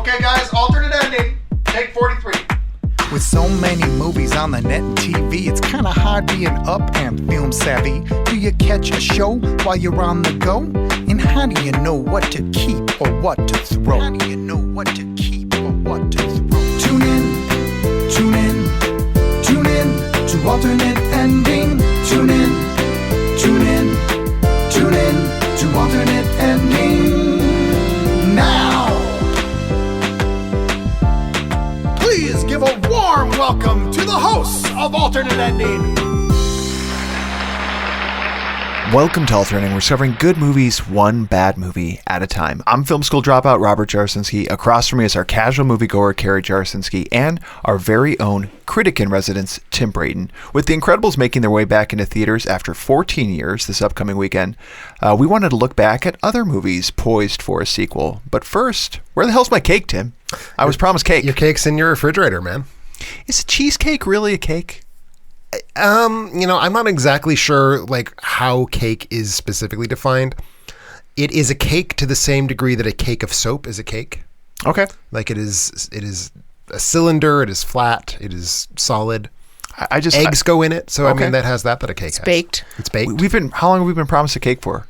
Okay, guys, alternate ending. Take 43. With so many movies on the net and TV, it's kinda hard being up and film savvy. Do you catch a show while you're on the go? And how do you know what to keep or what to throw? How do you know what to keep or what to throw? Tune in, tune in, tune in to alternate ending. Tune in, tune in, tune in to alternate ending. Now! Please give a warm welcome to the hosts of Alternate Ending. Welcome to Alternate Ending. We're covering good movies, one bad movie at a time. I'm film school dropout Robert Jarsinski. Across from me is our casual moviegoer Carrie Jarsinski and our very own critic in residence Tim Brayton. With The Incredibles making their way back into theaters after 14 years this upcoming weekend, we wanted to look back at other movies poised for a sequel. But first, where the hell's my cake, Tim? I was promised cake. Your cake's in your refrigerator, man. Is a cheesecake really a cake? I'm not exactly sure how cake is specifically defined. It is a cake to the same degree that a cake of soap is a cake. Okay. It is a cylinder, it is flat, it is solid. Eggs go in it, so okay. that has that a cake has. Baked. It's baked. How long have we been promised a cake for?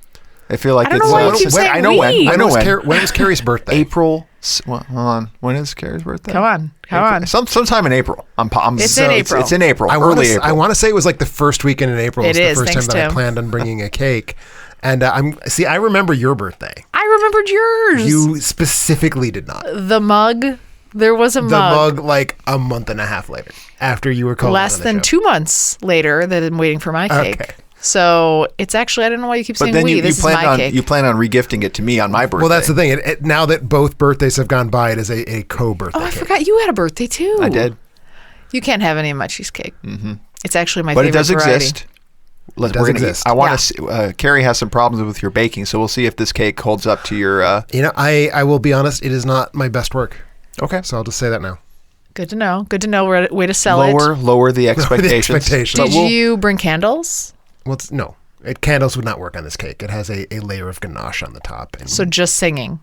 I feel like I don't know why you keep saying I know we. when. When was Carrie's birthday? April. Hold on. When is Carrie's birthday? Come on. Sometime in April. It's in April. It's in April. Early April. I want to say it was the first weekend in April. It was is, the first thanks, time that Tim. I planned on bringing a cake. And I remember your birthday. I remembered yours. You specifically did not. The mug. There was a mug. The mug a month and a half later after you were called. Less than 2 months later that I'm waiting for my cake. Okay. So it's actually, I don't know why you keep saying then we. This is my cake. You plan on regifting it to me on my birthday. Well, that's the thing. Now that both birthdays have gone by, it is a co-birthday I cake. forgot you had a birthday too. I did. You can't have any of my cheesecake. Mm-hmm. It's actually my but favorite variety. But it does exist. It does exist. I want to. Carrie has some problems with your baking, so we'll see if this cake holds up to your. I will be honest. It is not my best work. Okay. So I'll just say that now. Good to know. Good to know. We're at a way to sell it. Lower the expectations. Did you bring candles? Well, no. Candles would not work on this cake. It has a layer of ganache on the top. So just singing?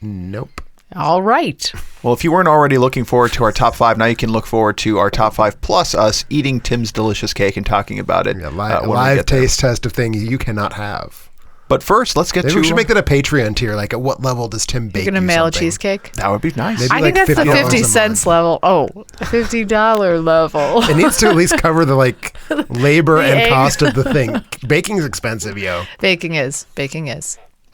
Nope. All right. Well, if you weren't already looking forward to our top 5, now you can look forward to our top 5 plus us eating Tim's delicious cake and talking about it. Yeah, live taste test of things you cannot have. But first, let's get Maybe to... we should make that a Patreon tier. At what level does Tim bake? You're going to mail a cheesecake? That would be nice. Maybe I think that's the 50 cents level. Oh, $50 level. It needs to at least cover the labor and cost of the thing. Baking's expensive, yo. Baking is.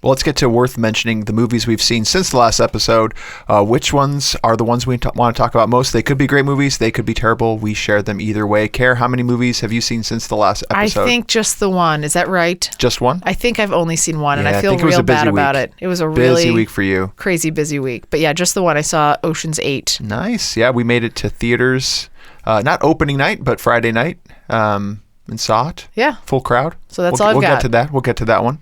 Well, let's get to worth mentioning the movies we've seen since the last episode. Which ones are the ones we want to talk about most? They could be great movies. They could be terrible. We share them either way. Care, how many movies have you seen since the last episode? I think just the one. Is that right? Just one? I think I've only seen one, and Yeah, I feel real bad about it. It was a busy really week for you. Crazy busy week. But yeah, just the one. I saw Ocean's 8. Nice. Yeah, we made it to theaters. Not opening night, but Friday night. And saw it. Yeah. Full crowd. So that's all I've got. We'll get to that one.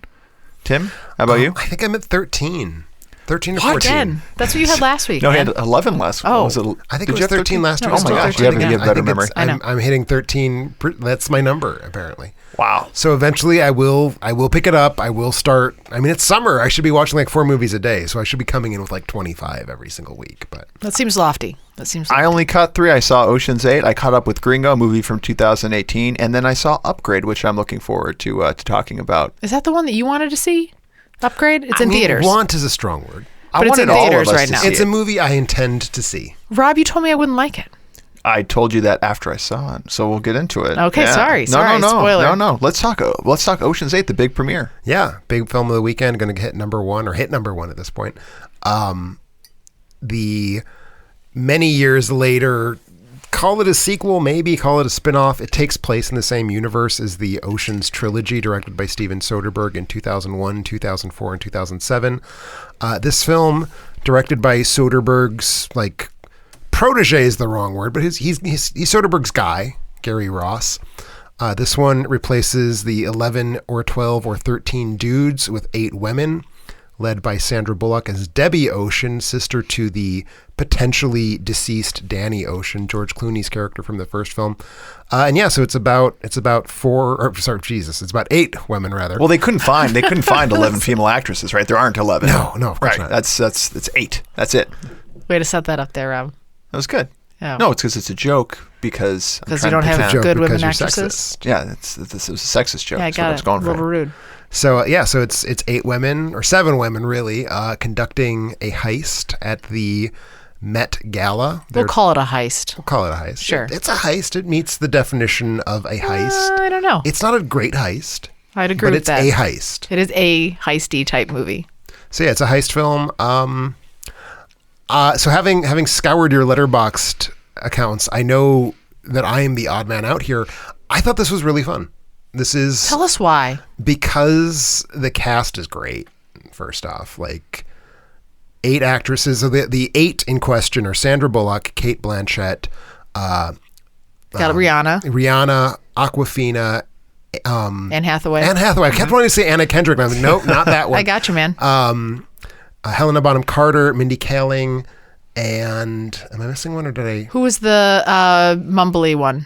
Tim, how about you? I think I'm at 13. 13 or What? 14. Again? That's what you had last week. No, he man. had 11 last week. Oh. I think it was 13 last week. Oh my gosh, you have a better memory. I know. I'm hitting 13. That's my number, apparently. Wow. So eventually I will pick it up. I will start. I mean, it's summer. I should be watching 4 movies a day. So I should be coming in with 25 every single week. But That seems lofty. I only caught 3. I saw Ocean's 8. I caught up with Gringo, a movie from 2018. And then I saw Upgrade, which I'm looking forward to talking about. Is that the one that you wanted to see? Upgrade? It's in theaters. Want is a strong word. But it's in theaters right now. It's a movie I intend to see. Rob, you told me I wouldn't like it. I told you that after I saw it, so we'll get into it. Okay, Yeah. sorry. No. Spoiler. No. Let's talk Ocean's 8, the big premiere. Yeah, big film of the weekend, going to hit number one at this point. The many years later, call it a sequel, maybe call it a spin-off. It takes place in the same universe as the Ocean's trilogy, directed by Steven Soderbergh in 2001, 2004, and 2007. This film, directed by Soderbergh's protege is the wrong word, but he's Soderbergh's guy, Gary Ross. This one replaces the 11 or 12 or 13 dudes with 8 women, led by Sandra Bullock as Debbie Ocean, sister to the potentially deceased Danny Ocean, George Clooney's character from the first film. So it's about 8 women rather. Well, they couldn't find 11 female actresses, right? There aren't 11. No, of course right. not. That's 8. That's it. Way to set that up there, Rob. That was good. Yeah. No, it's because it's a joke because I'm Because trying you don't to have pretend- good women because you're actresses. sexist. Yeah, this was a sexist joke. Yeah, I That's what I got was it. going A little for. rude. So so it's 8 women or 7 women really conducting a heist at the Met Gala. We'll call it a heist. We'll call it a heist. Sure. It's a heist. It meets the definition of a heist. I don't know. It's not a great heist, I'd agree but with it's that. a heist. It is a heisty type movie. So yeah, it's a heist film. So having scoured your Letterboxd accounts, I know that I am the odd man out here. I thought this was really fun. This is Tell us why. because the cast is great. First off, like 8 actresses. So the 8 in question are Sandra Bullock, Kate Blanchett, Got Rihanna, Awkwafina, Anne Hathaway. Anne Hathaway. I kept wanting to say Anna Kendrick. And I'm like, nope, not that one. I got you, man. Helena Bonham Carter, Mindy Kaling, and am I missing one or did I? Who was the mumbly one?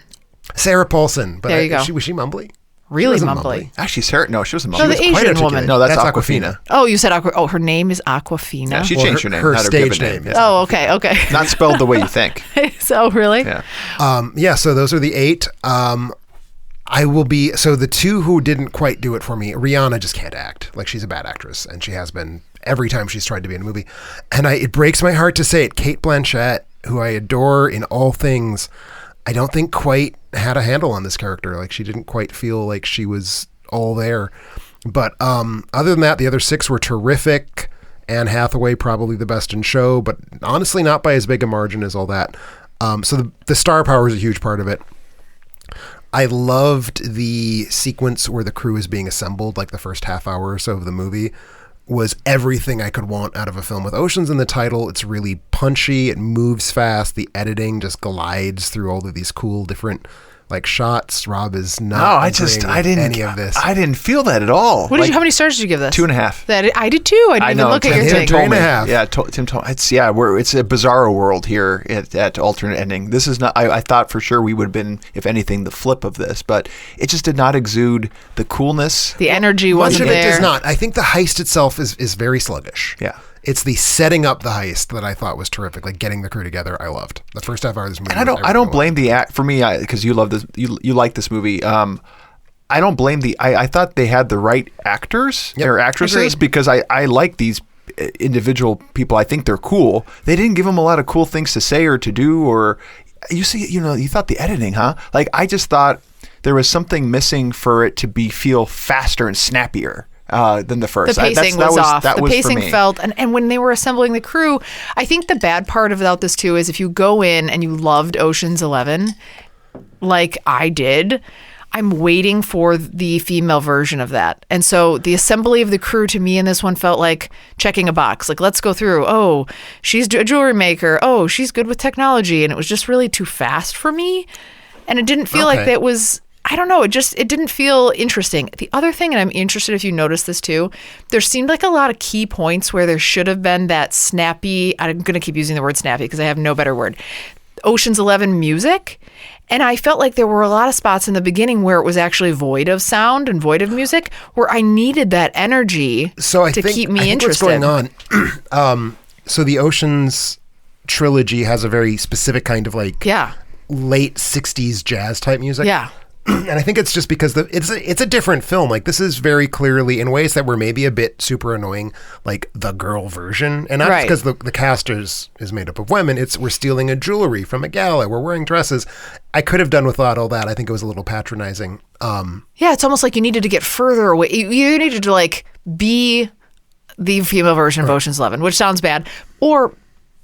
Sarah Paulson. But There you go. Was she mumbly? Really She wasn't mumbly. Actually, Sarah. No, she wasn't. No, Mumbly. the quite Asian articulate. woman. No, that's That's Awkwafina. Oh, you said her name is Awkwafina. Yeah, she Well, changed her name. her Not her stage given name name. is- Oh, okay. Not spelled the way you think. So really? Yeah. So those are the 8. So the 2 who didn't quite do it for me, Rihanna just can't act. Like, she's a bad actress, and she has been every time she's tried to be in a movie. And it breaks my heart to say it. Kate Blanchett, who I adore in all things, I don't think quite had a handle on this character. Like, she didn't quite feel like she was all there. But other than that, the other 6 were terrific. Anne Hathaway, probably the best in show, but honestly not by as big a margin as all that. So the star power is a huge part of it. I loved the sequence where the crew is being assembled, like the first half hour or so of the movie was everything I could want out of a film. With oceans in the title, it's really punchy, it moves fast, the editing just glides through all of these cool different like shots. Rob is not I agreeing with any of this. I didn't feel that at all. How many stars did you give this? 2.5. I did too. I didn't even look at your Tim thing. told me. 3.5. Yeah, Tim told. It's a bizarro world here at alternate ending. This is not. I thought for sure we would have been, if anything, the flip of this, but it just did not exude the coolness. The energy Much wasn't of it there. does not. I think the heist itself is very sluggish. Yeah. It's the setting up the heist that I thought was terrific. Like getting the crew together, I loved. The first half hour of this movie. And I don't blame the act for me because you love this. You like this movie. I don't blame I thought they had the right actors or actresses Agreed. because I like these individual people. I think they're cool. They didn't give them a lot of cool things to say or to do. Or you thought the editing, huh? Like I just thought there was something missing for it to feel faster and snappier. Than the first. The pacing was off. That the was pacing for me. felt, and when they were assembling the crew, I think the bad part about this too is if you go in and you loved Ocean's 11, like I did, I'm waiting for the female version of that. And so the assembly of the crew to me in this one felt like checking a box. Like, let's go through. Oh, she's a jewelry maker. Oh, she's good with technology. And it was just really too fast for me. And it didn't feel like that was... I don't know. It didn't feel interesting. The other thing, and I'm interested if you noticed this too, there seemed like a lot of key points where there should have been that snappy, I'm going to keep using the word snappy because I have no better word, Ocean's 11 music. And I felt like there were a lot of spots in the beginning where it was actually void of sound and void of music, where I needed that energy to keep me interested. What's going on? So the Ocean's trilogy has a very specific kind of like late 60s jazz type music. Yeah. And I think it's just because it's a different film. Like this is very clearly in ways that were maybe a bit super annoying, like the girl version, and not because the cast is made up of women. We're stealing a jewelry from a gala. We're wearing dresses. I could have done without all that. I think it was a little patronizing. Yeah, it's almost like you needed to get further away. You needed to like be the female version of Ocean's 11, which sounds bad, or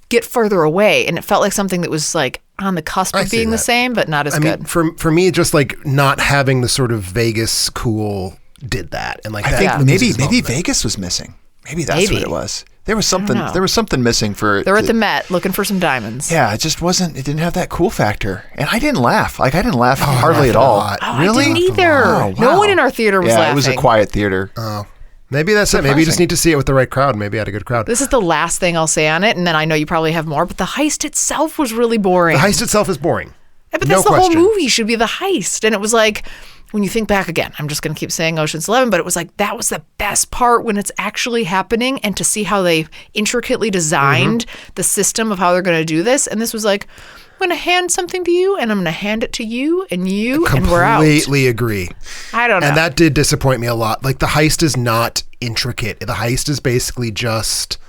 get further away. And it felt like something that was like on the cusp of being the same, but not as good. Mean, for me, just like not having the sort of Vegas cool did that, and like I think maybe Vegas was missing. Maybe that's what it was. There was something. There was something missing for. They were at the Met looking for some diamonds. Yeah, it just wasn't. It didn't have that cool factor, and I didn't laugh. Like I didn't laugh hardly at all. Really? I didn't either. Wow. No one in our theater was laughing. Yeah, it was a quiet theater. Oh. Maybe that's it. Maybe you just need to see it with the right crowd. Maybe I had a good crowd. This is the last thing I'll say on it, and then I know you probably have more, but the heist itself was really boring. The heist itself is boring. But that's the whole movie should be the heist. And it was like, when you think back again, I'm just going to keep saying Ocean's 11, but it was like that was the best part when it's actually happening, and to see how they intricately designed the system of how they're going to do this. And this was like, I'm going to hand something to you, and I'm going to hand it to you, and we're out. Completely agree. I don't know. And that did disappoint me a lot. Like, the heist is not intricate. The heist is basically just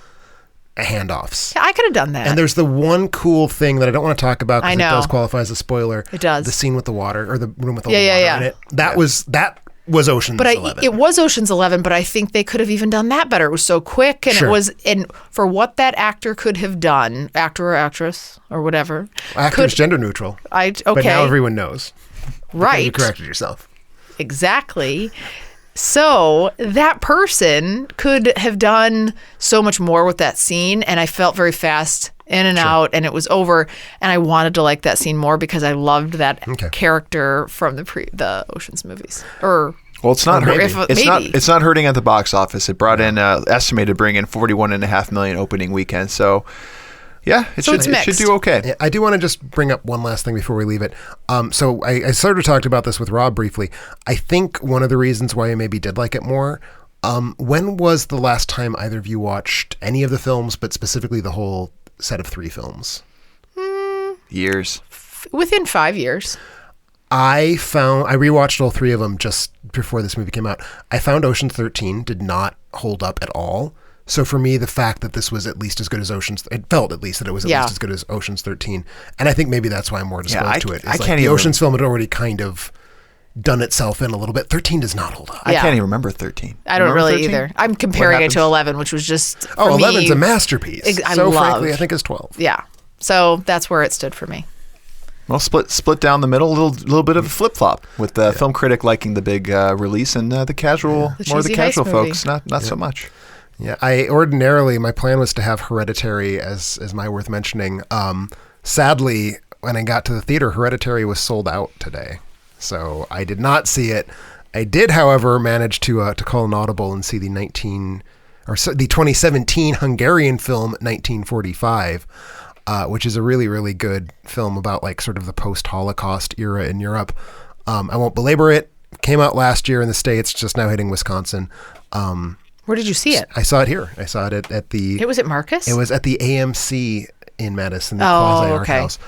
handoffs. I could have done that. And there's the one cool thing that I don't want to talk about because it know. does qualify as a spoiler. It does. The scene with the water, or the room with the Yeah, water yeah. in it. That was Ocean's 11. It was Ocean's 11, but I think they could have even done that better. It was so quick, and Sure. and for what that actor could have done, actor or actress or whatever. Actor's gender neutral. Okay. But now everyone knows. Right. You corrected yourself. Exactly. So that person could have done so much more with that scene, and I felt very fast in and out, and it was over, and I wanted to like that scene more because I loved that character from the Ocean's movies. Well, it's not hurting. maybe. It's not hurting at the box office. It brought in estimated to bring in $41.5 million opening weekend. So yeah, it should do okay. I do want to just bring up one last thing before we leave it. So I sort of talked about this with Rob briefly. I think one of the reasons why I maybe did like it more, when was the last time either of you watched any of the films, but specifically the whole set of 3 films? Years. Within 5 years. I rewatched all 3 of them just before this movie came out. I found Ocean's 13 did not hold up at all. So for me, the fact that this was at least as good as it felt at least that it was at least as good as Ocean's 13. And I think maybe that's why I'm more disposed to it. The Ocean's film had already kind of done itself in a little bit. 13 does not hold up. I can't even remember 13. I don't remember really 13? either. I'm comparing it to 11, which was just for 11's me, a masterpiece. Frankly, I think it's 12. Yeah. So that's where it stood for me. Well, split down the middle, little bit of a flip flop with the film critic liking the big release, and the casual, The more of the cheesy casual heist folks, movie. not so much. Yeah, my plan was to have Hereditary as my worth mentioning. Sadly, when I got to the theater, Hereditary was sold out today, so I did not see it. I did, however, manage to call an audible and see the 2017 Hungarian film 1945, which is a really, really good film about like sort of the post-Holocaust era in Europe. I won't belabor it. Came out last year in the States, just now hitting Wisconsin. Where did you see it? I saw it here. I saw it at the... It was at Marcus? It was at the AMC in Madison, the Quasi Art House.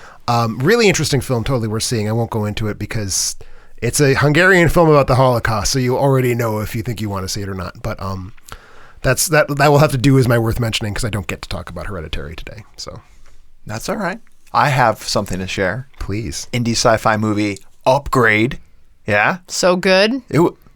Really interesting film, totally worth seeing. I won't go into it because it's a Hungarian film about the Holocaust, so you already know if you think you want to see it or not. But that will have to do as my worth mentioning because I don't get to talk about Hereditary today. So that's all right. I have something to share. Please. Indie sci-fi movie Upgrade. Yeah. So good?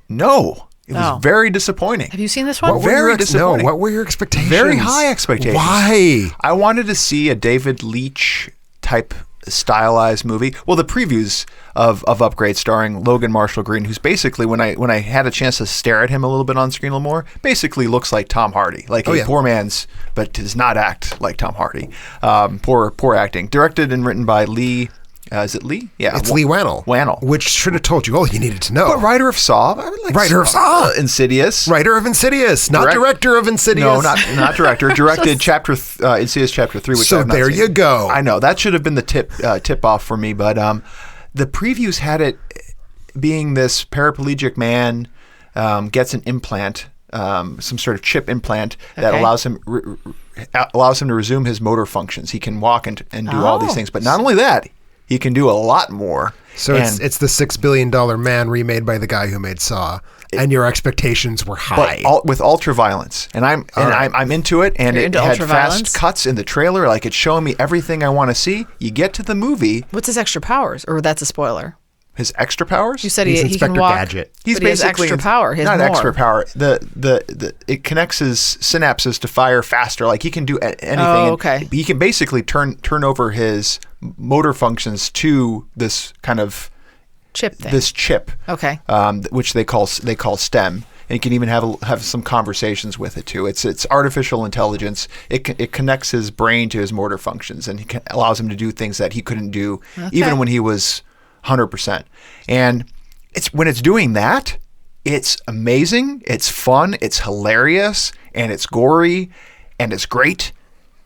No. It was very disappointing. Have you seen this one? Very disappointing. What were your expectations? Very high expectations. Why? I wanted to see a David Leitch type stylized movie. Well, the previews of Upgrade starring Logan Marshall Green, who's basically, when I had a chance to stare at him a little bit on screen a little more, basically looks like Tom Hardy. Like a poor man's, but does not act like Tom Hardy. Poor acting. Directed and written by Lee... is it Lee? Yeah. It's Lee Wannell. Which should have told you all you needed to know. But writer of Saw. Writer of Saw. Insidious. Writer of Insidious. Not director of Insidious. No, not director. Directed Insidious Chapter 3, which so I've not there seen. you go. I know. That should have been the tip off for me. But the previews had it being this paraplegic man gets an implant, some sort of chip implant that allows him to resume his motor functions. He can walk and do all these things. But not only that, he can do a lot more. So it's the $6 billion man remade by the guy who made Saw, and your expectations were high. But with ultra violence, and I'm into it. And it had fast cuts in the trailer, like it's showing me everything I want to see. You get to the movie. What's his extra powers? Or that's a spoiler. His extra powers? You said he's he can walk. Gadget. He's but basically he has extra power. He has not more. Extra power. It connects his synapses to fire faster. Like he can do anything. Oh, okay. He can basically turn over his motor functions to this kind of chip thing. This chip. Okay. Which they call STEM. And you can even have some conversations with it too. It's artificial intelligence. It connects his brain to his motor functions, and allows him to do things that he couldn't do even when he was 100%. And when it's doing that, it's amazing, it's fun, it's hilarious, and it's gory, and it's great.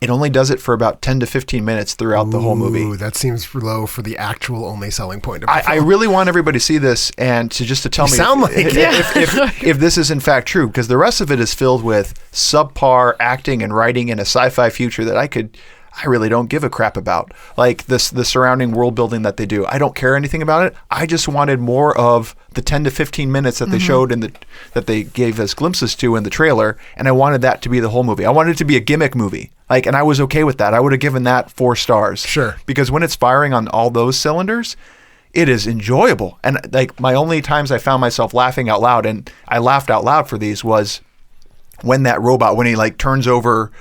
It only does it for about 10 to 15 minutes throughout the whole movie. Ooh, that seems low for the actual only selling point of the I film. really want everybody to see this and to tell me sound like if this is in fact true, because the rest of it is filled with subpar acting and writing in a sci-fi future that I really don't give a crap about. Like the surrounding world building that they do. I don't care anything about it. I just wanted more of the 10 to 15 minutes that they showed that they gave us glimpses to in the trailer, and I wanted that to be the whole movie. I wanted it to be a gimmick movie. Like, and I was okay with that. I would have given that 4 stars. Sure. Because when it's firing on all those cylinders, it is enjoyable. And like my only times I found myself laughing out loud, and I laughed out loud for these, was when that robot, when he like turns over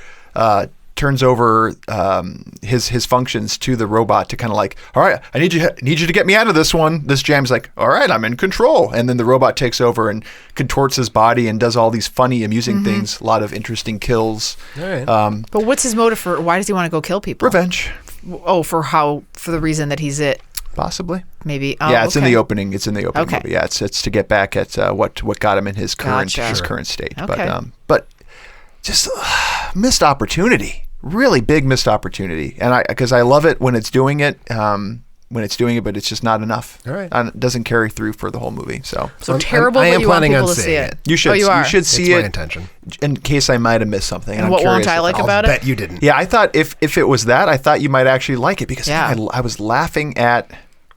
his functions to the robot to kind of like, all right, I need you to get me out of this one. This jam's like, all right, I'm in control. And then the robot takes over and contorts his body and does all these funny, amusing things. A lot of interesting kills. All right. But what's his motive for? Why does he want to go kill people? Revenge, Oh, for the reason that he's it. possibly. Maybe. Oh, Yeah, it's in okay. the opening. It's in the opening Okay. movie. Yeah, it's to get back at what got him in his current Gotcha. current state. Okay. But just missed opportunity. Really big missed opportunity. And because I love it when it's doing it. But it's just not enough. All right. And it doesn't carry through for the whole movie. So So terrible, I but am you want planning people on to see seeing it. it. you should. Oh, you are. should It's see my it intention. in case I might have missed something. And I'm what curious won't I like if- about Bet it? you didn't. Yeah, I thought if it was that, I thought you might actually like it because Yeah. I was laughing at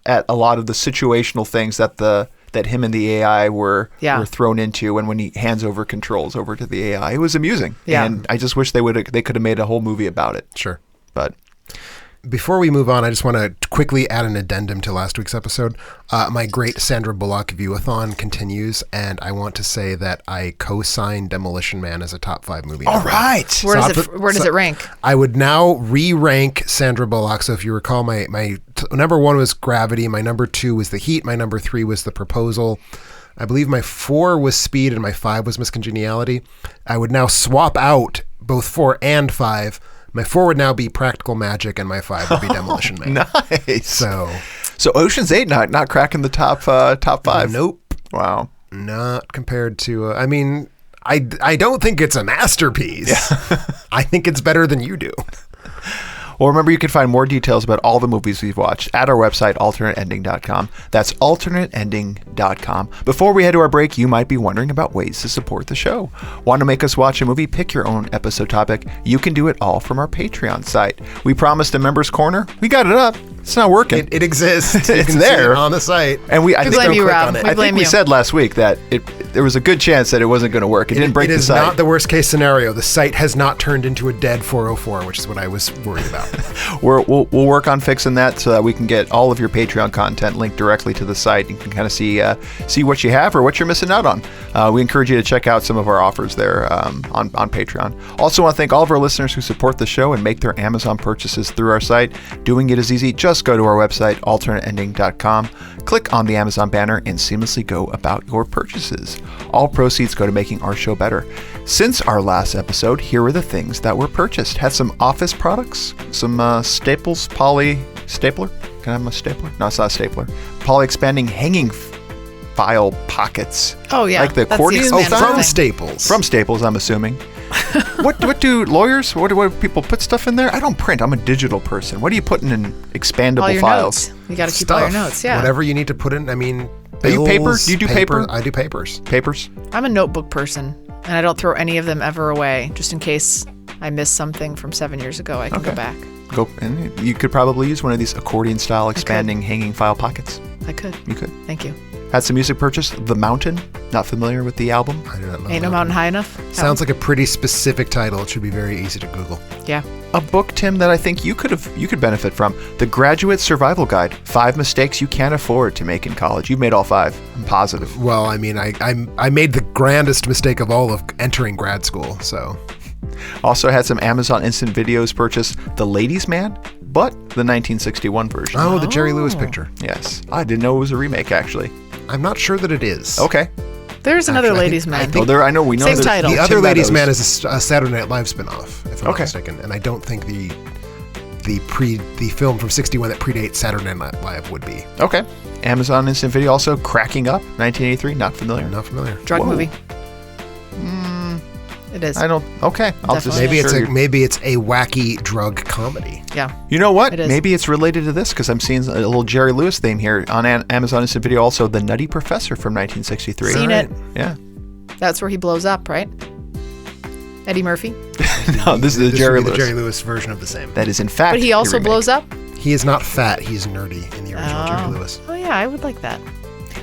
a lot of the situational things that him and the AI were thrown into, and when he hands over controls over to the AI, it was amusing. Yeah. And I just wish they could have made a whole movie about it. Sure. But Before we move on, I just want to quickly add an addendum to last week's episode. My great Sandra Bullock view-a-thon continues, and I want to say that I co-sign Demolition Man as a top 5 movie. all right. Where does it rank? I would now re-rank Sandra Bullock. So if you recall, my number 1 was Gravity, my number 2 was The Heat, my number 3 was The Proposal. I believe my 4 was Speed, and my 5 was Miss Congeniality. I would now swap out both 4 and 5. My 4 would now be Practical Magic, and my 5 would be Demolition Man. Nice. So Ocean's 8 not cracking the top 5. nope, Wow. not compared to. I mean, I don't think it's a masterpiece. I think it's better than you do. Well, remember, you can find more details about all the movies we've watched at our website, alternateending.com. That's alternateending.com. Before we head to our break, you might be wondering about ways to support the show. Want to make us watch a movie? Pick your own episode topic. You can do it all from our Patreon site. We promised a members corner. We got it up. It's not working. It exists. You It's can see there. it on the site. And I We think blame you, click Rob. on it. We I blame think we you. said last week that there was a good chance that it wasn't going to work. It didn't break it the is site. not the worst case scenario. The site has not turned into a dead 404, which is what I was worried about. We'll work on fixing that so that we can get all of your Patreon content linked directly to the site. You can kind of see what you have or what you're missing out on. We encourage you to check out some of our offers there on Patreon. Also want to thank all of our listeners who support the show and make their Amazon purchases through our site. Doing it is easy. Just go to our website, alternateending.com. Click on the Amazon banner and seamlessly go about your purchases. All proceeds go to making our show better. Since our last episode, here are the things that were purchased. Had some office products, some staples, poly stapler. Can I have my stapler? No, it's not a stapler. Poly expanding hanging file pockets. Oh, yeah. Like the That's the accordion expanded style? thing. From Staples. From Staples, I'm assuming. What do lawyers? What do people put stuff in there? I don't print. I'm a digital person. What are you putting in expandable All your files? notes. You got to keep all your notes. Yeah. Whatever you need to put in. I mean, Are you paper? bills, Do you do paper? I do papers. Papers? I'm a notebook person, and I don't throw any of them ever away, just in case I miss something from 7 years ago. I can go back. Go, and you could probably use one of these accordion-style expanding hanging file pockets. I could. You could. Thank you. Had some music purchased. The Mountain. Not familiar with the album? I do not know. Ain't no that. mountain high enough. Sounds like a pretty specific title. It should be very easy to Google. Yeah. A book, Tim, that I think you could benefit from. The Graduate Survival Guide. 5 mistakes you can't afford to make in college. You've made all 5. I'm positive. Well, I mean, I made the grandest mistake of all of entering grad school. So Also had some Amazon Instant Videos purchased. The Ladies' Man, but the 1961 version. the Jerry Lewis picture. Yes. I didn't know it was a remake, actually. I'm not sure that it is. Okay. There's another Actually, I Ladies' think- Man. I think- We know Same there's title. The Tim other Ladies' Meadows. Man is a Saturday Night Live spinoff, if I'm not Okay. mistaken, and I don't think the film from '61 that predates Saturday Night Live would be. Okay. Amazon Instant Video also Cracking Up, 1983. Not familiar. Not familiar. Drug Whoa. movie. It is. I don't. Okay, I'll just Definitely. Maybe it's a wacky drug comedy. Yeah. You know what? It is. Maybe it's related to this because I'm seeing a little Jerry Lewis theme here on Amazon Instant Video. Also, The Nutty Professor from 1963. Seen it. Yeah. That's where he blows up, right? Eddie Murphy. No, this is the Jerry would be Lewis. the Jerry Lewis version of the same. That is in fact. But he also blows up? He is not fat. He's nerdy in the original Jerry Lewis. Oh, yeah, I would like that.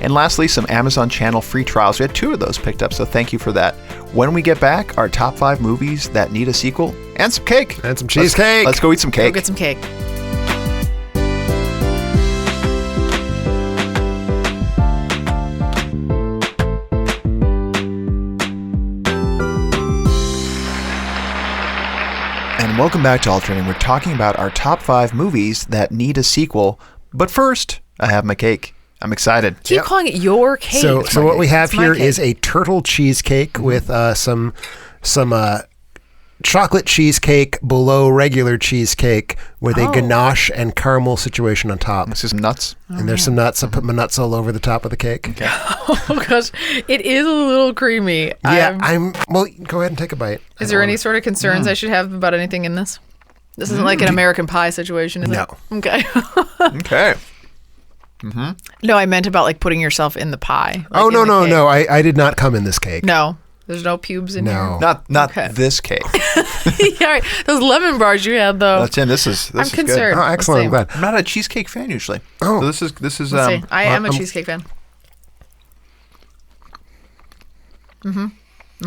And lastly, some Amazon channel free trials. We had 2 of those picked up, so thank you for that. When we get back, our top 5 movies that need a sequel and some cake. And some cheesecake. Let's go eat some Go cake. get some cake. And welcome back to Alternating. We're talking about our top 5 movies that need a sequel. But first, I have my cake. I'm excited. Keep calling it your cake. So what we have It's my here cake. is a turtle cheesecake with some chocolate cheesecake below regular cheesecake with a ganache and caramel situation on top. This is nuts. And there's some nuts. I put my nuts all over the top of the cake. Okay. Oh, gosh. It is a little creamy. Yeah, well, go ahead and take a bite. Is there any sort of concerns I should have about anything in this? This isn't like an American Pie situation, is No. it? Okay. Okay. No, I meant about like putting yourself in the pie. Oh, like in the cake. no. I did not come in this cake. No. There's no pubes in No. Not Okay. this cake. here. Yeah, right. Those lemon bars you had, though. That's in. This is I'm good. concerned. Oh, excellent. I'm Let's glad. I'm not a cheesecake fan usually. Oh. So this is see. I am a cheesecake fan. All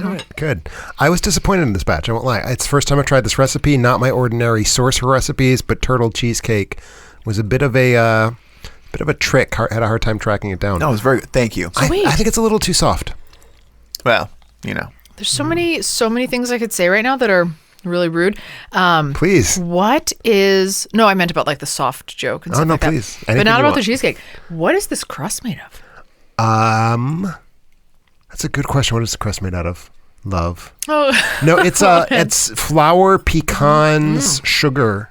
right, good. I was disappointed in this batch. I won't lie. It's the first time I tried this recipe. Not my ordinary source for recipes, but turtle cheesecake was a bit of a trick. Had a hard time tracking it down. No, it's very good. Thank you. I Sweet. think it's a little too soft. Well, you know. There's so many things I could say right now that are really rude. Please. What is... No, I meant about like the soft joke and Oh, stuff no, like that. please. But Anything not you about want. the cheesecake. What is this crust made of? That's a good question. What is the crust made out of? Love. Oh, No, it's flour, pecans, sugar,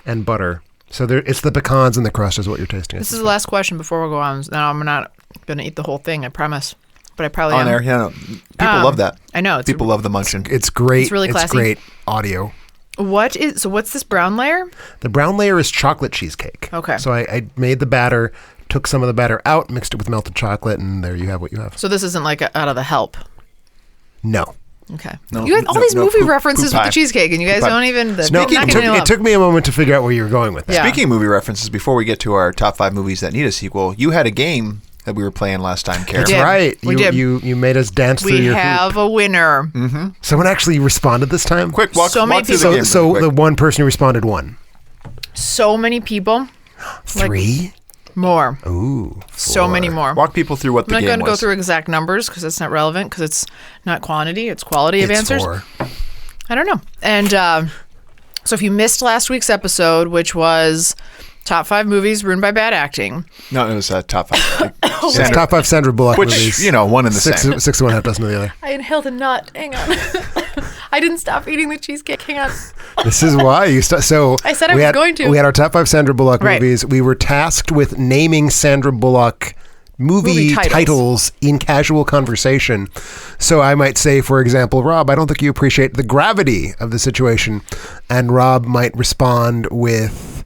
and butter. So it's the pecans and the crust is what you're tasting. this is the last question before we go on. Now, I'm not going to eat the whole thing, I promise. But I probably On am. air, yeah. No. People love that. I know. It's People love the munching. It's great. It's really classy. great audio. What's this brown layer? The brown layer is chocolate cheesecake. Okay. So I made the batter, took some of the batter out, mixed it with melted chocolate, and there you have what you have. So this isn't like out of the Help. No. Okay. No, You had all no, these no, movie poop references with pie. the cheesecake, and you guys Poop pie. don't even... No, knocking it up. took me a moment to figure out where you were going with that. Yeah. Speaking of movie references, before we get to our top 5 movies that need a sequel, you had a game that we were playing last time, Karen. That's did. right. We you, did. You made us dance through We your have hoop. a winner. Someone actually responded this time? Quick, walk So many through the people- game. So real the quick. one person who responded won. So many people. 3? More. Ooh. So many more. Walk people through what I'm the not game going to go was. through exact numbers because it's not relevant because it's not quantity, it's quality of It's answers. 4. I don't know. And so if you missed last week's episode, which was top 5 movies ruined by bad acting, No, it was top 5. It's top 5 Sandra Bullock Which, movies. you know, one and the same. 6 of one, half dozen of the other. I inhaled a nut. Hang on. I didn't stop eating the cheesecake. Hang on. This is why you so I said I we was had, going to. We had our top 5 Sandra Bullock Right. movies. We were tasked with naming Sandra Bullock movie Movie titles in casual conversation. So I might say, for example, Rob, I don't think you appreciate the gravity of the situation. And Rob might respond with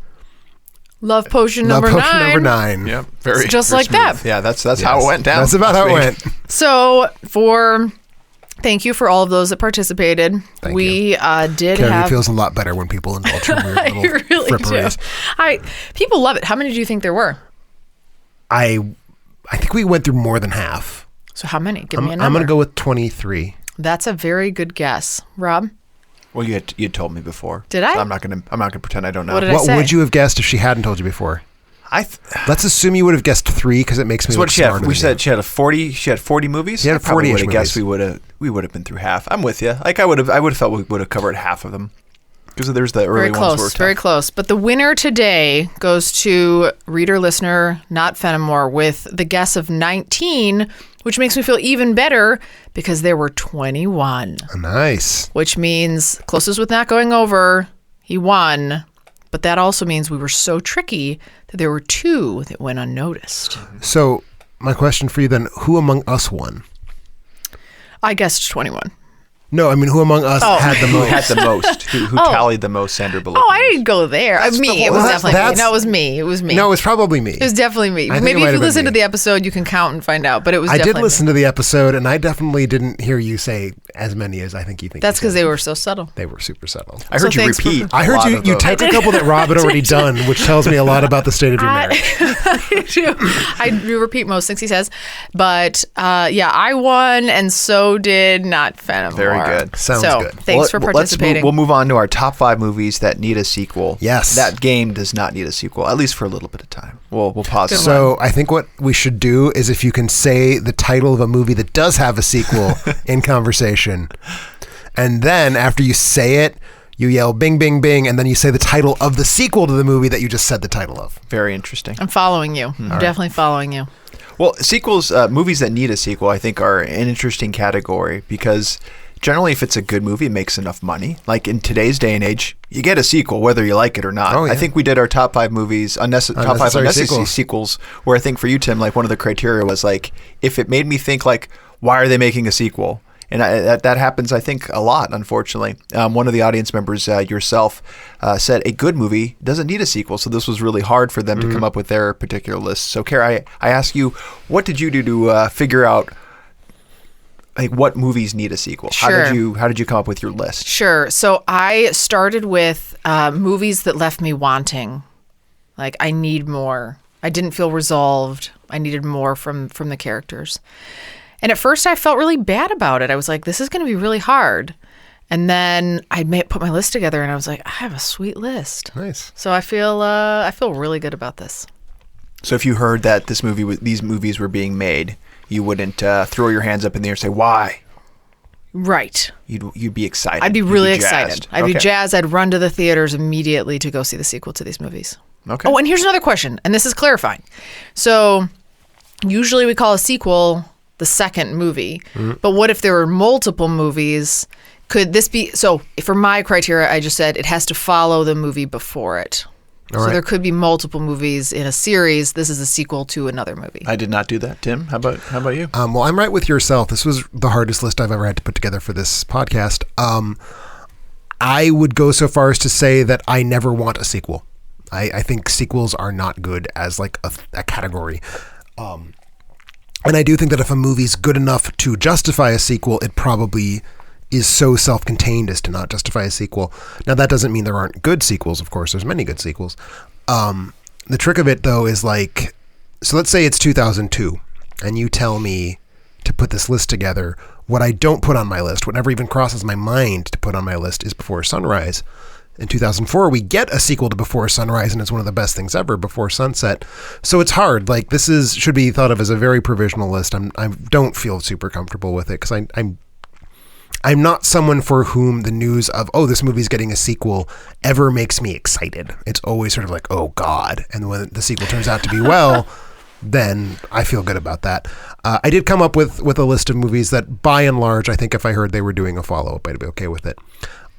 Love Potion Love number Potion 9. number 9. Yep, very Just very like that. smooth. Yeah, that's how it went down. That's about how it last week. went. So thank you for all of those that participated. We did Karen have... feels a lot better when people indulge in weird I little really do. fripperies. People love it. How many do you think there were? I think we went through more than half. So how many? Give me a number. I'm going to go with 23. That's a very good guess. Rob? Well, you had told me before. Did I? So I'm not gonna pretend I don't know. What did I What say? would you have guessed if she hadn't told you before? That's Let's assume you would have guessed 3 because it makes me what look she had. smarter We than said she had 40. She had 40 movies. She had I probably 40-ish would have guessed movies. we would have been through half. I'm with you. Like I would have thought we would have covered half of them because there's the early Very ones close, were tough. very close. But the winner today goes to reader listener not Fenimore with the guess of 19, which makes me feel even better because there were 21, you. Nice. which means closest with not going over, he won. But that also means we were so tricky that there were 2 that went unnoticed. So my question for you then, who among us won? I guessed 21. No, I mean, who among us had the Who most? had the most? Who tallied the most Sandra Bullock? Oh, I didn't go there. Me. It was definitely me. that's- No, it was me. It was me. No, it's probably me. It was definitely me. I think it Maybe might if you have been listen to me. the episode, you can count and find out. But it was I definitely did listen to the episode, and I definitely didn't hear you say as many as I think you think. That's you because said. they were so subtle. They were super subtle. I heard So you thanks for- repeat. I a heard lot you of you those. typed a couple that Rob had already done, which tells me a lot about the state of your marriage. I do repeat most things he says. But I won, and so did not Fenimore. Very good. Sounds so, good. Thanks for participating. We'll move on to our top 5 movies that need a sequel. Yes. That game does not need a sequel, at least for a little bit of time. We'll pause. on that. So I think what we should do is if you can say the title of a movie that does have a sequel in conversation, and then after you say it, you yell bing, bing, bing, and then you say the title of the sequel to the movie that you just said the title of. Very interesting. I'm following you. I'm definitely following you. Well, sequels, movies that need a sequel, I think, are an interesting category because generally, if it's a good movie, it makes enough money. Like in today's day and age, you get a sequel whether you like it or not. Oh, yeah. I think we did our top 5 movies, top 5 unnecessary sequels, where I think for you, Tim, like one of the criteria was like, if it made me think like, why are they making a sequel? And that happens, I think, a lot, unfortunately. One of the audience members, yourself, said a good movie doesn't need a sequel. So this was really hard for them to come up with their particular list. So, Kara, I ask you, what did you do to figure out like what movies need a sequel? Sure. How did you come up with your list? Sure. So I started with movies that left me wanting. Like, I need more. I didn't feel resolved. I needed more from the characters. And at first I felt really bad about it. I was like, this is going to be really hard. And then I put my list together and I was like, I have a sweet list. Nice. So I feel really good about this. So if you heard that these movies were being made, you wouldn't throw your hands up in the air and say, why? Right. You'd be excited. I'd be really excited. I'd be Okay. jazzed. I'd run to the theaters immediately to go see the sequel to these movies. Okay. Oh, and here's another question, and this is clarifying. So usually we call a sequel the second movie, but what if there were multiple movies? Could this be, so for my criteria, I just said it has to follow the movie before it. All So right. there could be multiple movies in a series. This is a sequel to another movie. I did not do that. Tim, how about you? Well, I'm right with yourself. This was the hardest list I've ever had to put together for this podcast. I would go so far as to say that I never want a sequel. I think sequels are not good as like a category. And I do think that if a movie's good enough to justify a sequel, it probably is so self-contained as to not justify a sequel. Now, that doesn't mean there aren't good sequels, of course. There's many good sequels. The trick of it, though, is like, so let's say it's 2002, and you tell me to put this list together. What I don't put on my list, what never even crosses my mind to put on my list, is Before Sunrise. In 2004, we get a sequel to Before Sunrise, and it's one of the best things ever, Before Sunset. So it's hard. Like, this should be thought of as a very provisional list. I don't feel super comfortable with it because I'm not someone for whom the news of, oh, this movie's getting a sequel ever makes me excited. It's always sort of like, oh, God. And when the sequel turns out to be well, then I feel good about that. I did come up with a list of movies that, by and large, I think if I heard they were doing a follow-up, I'd be okay with it.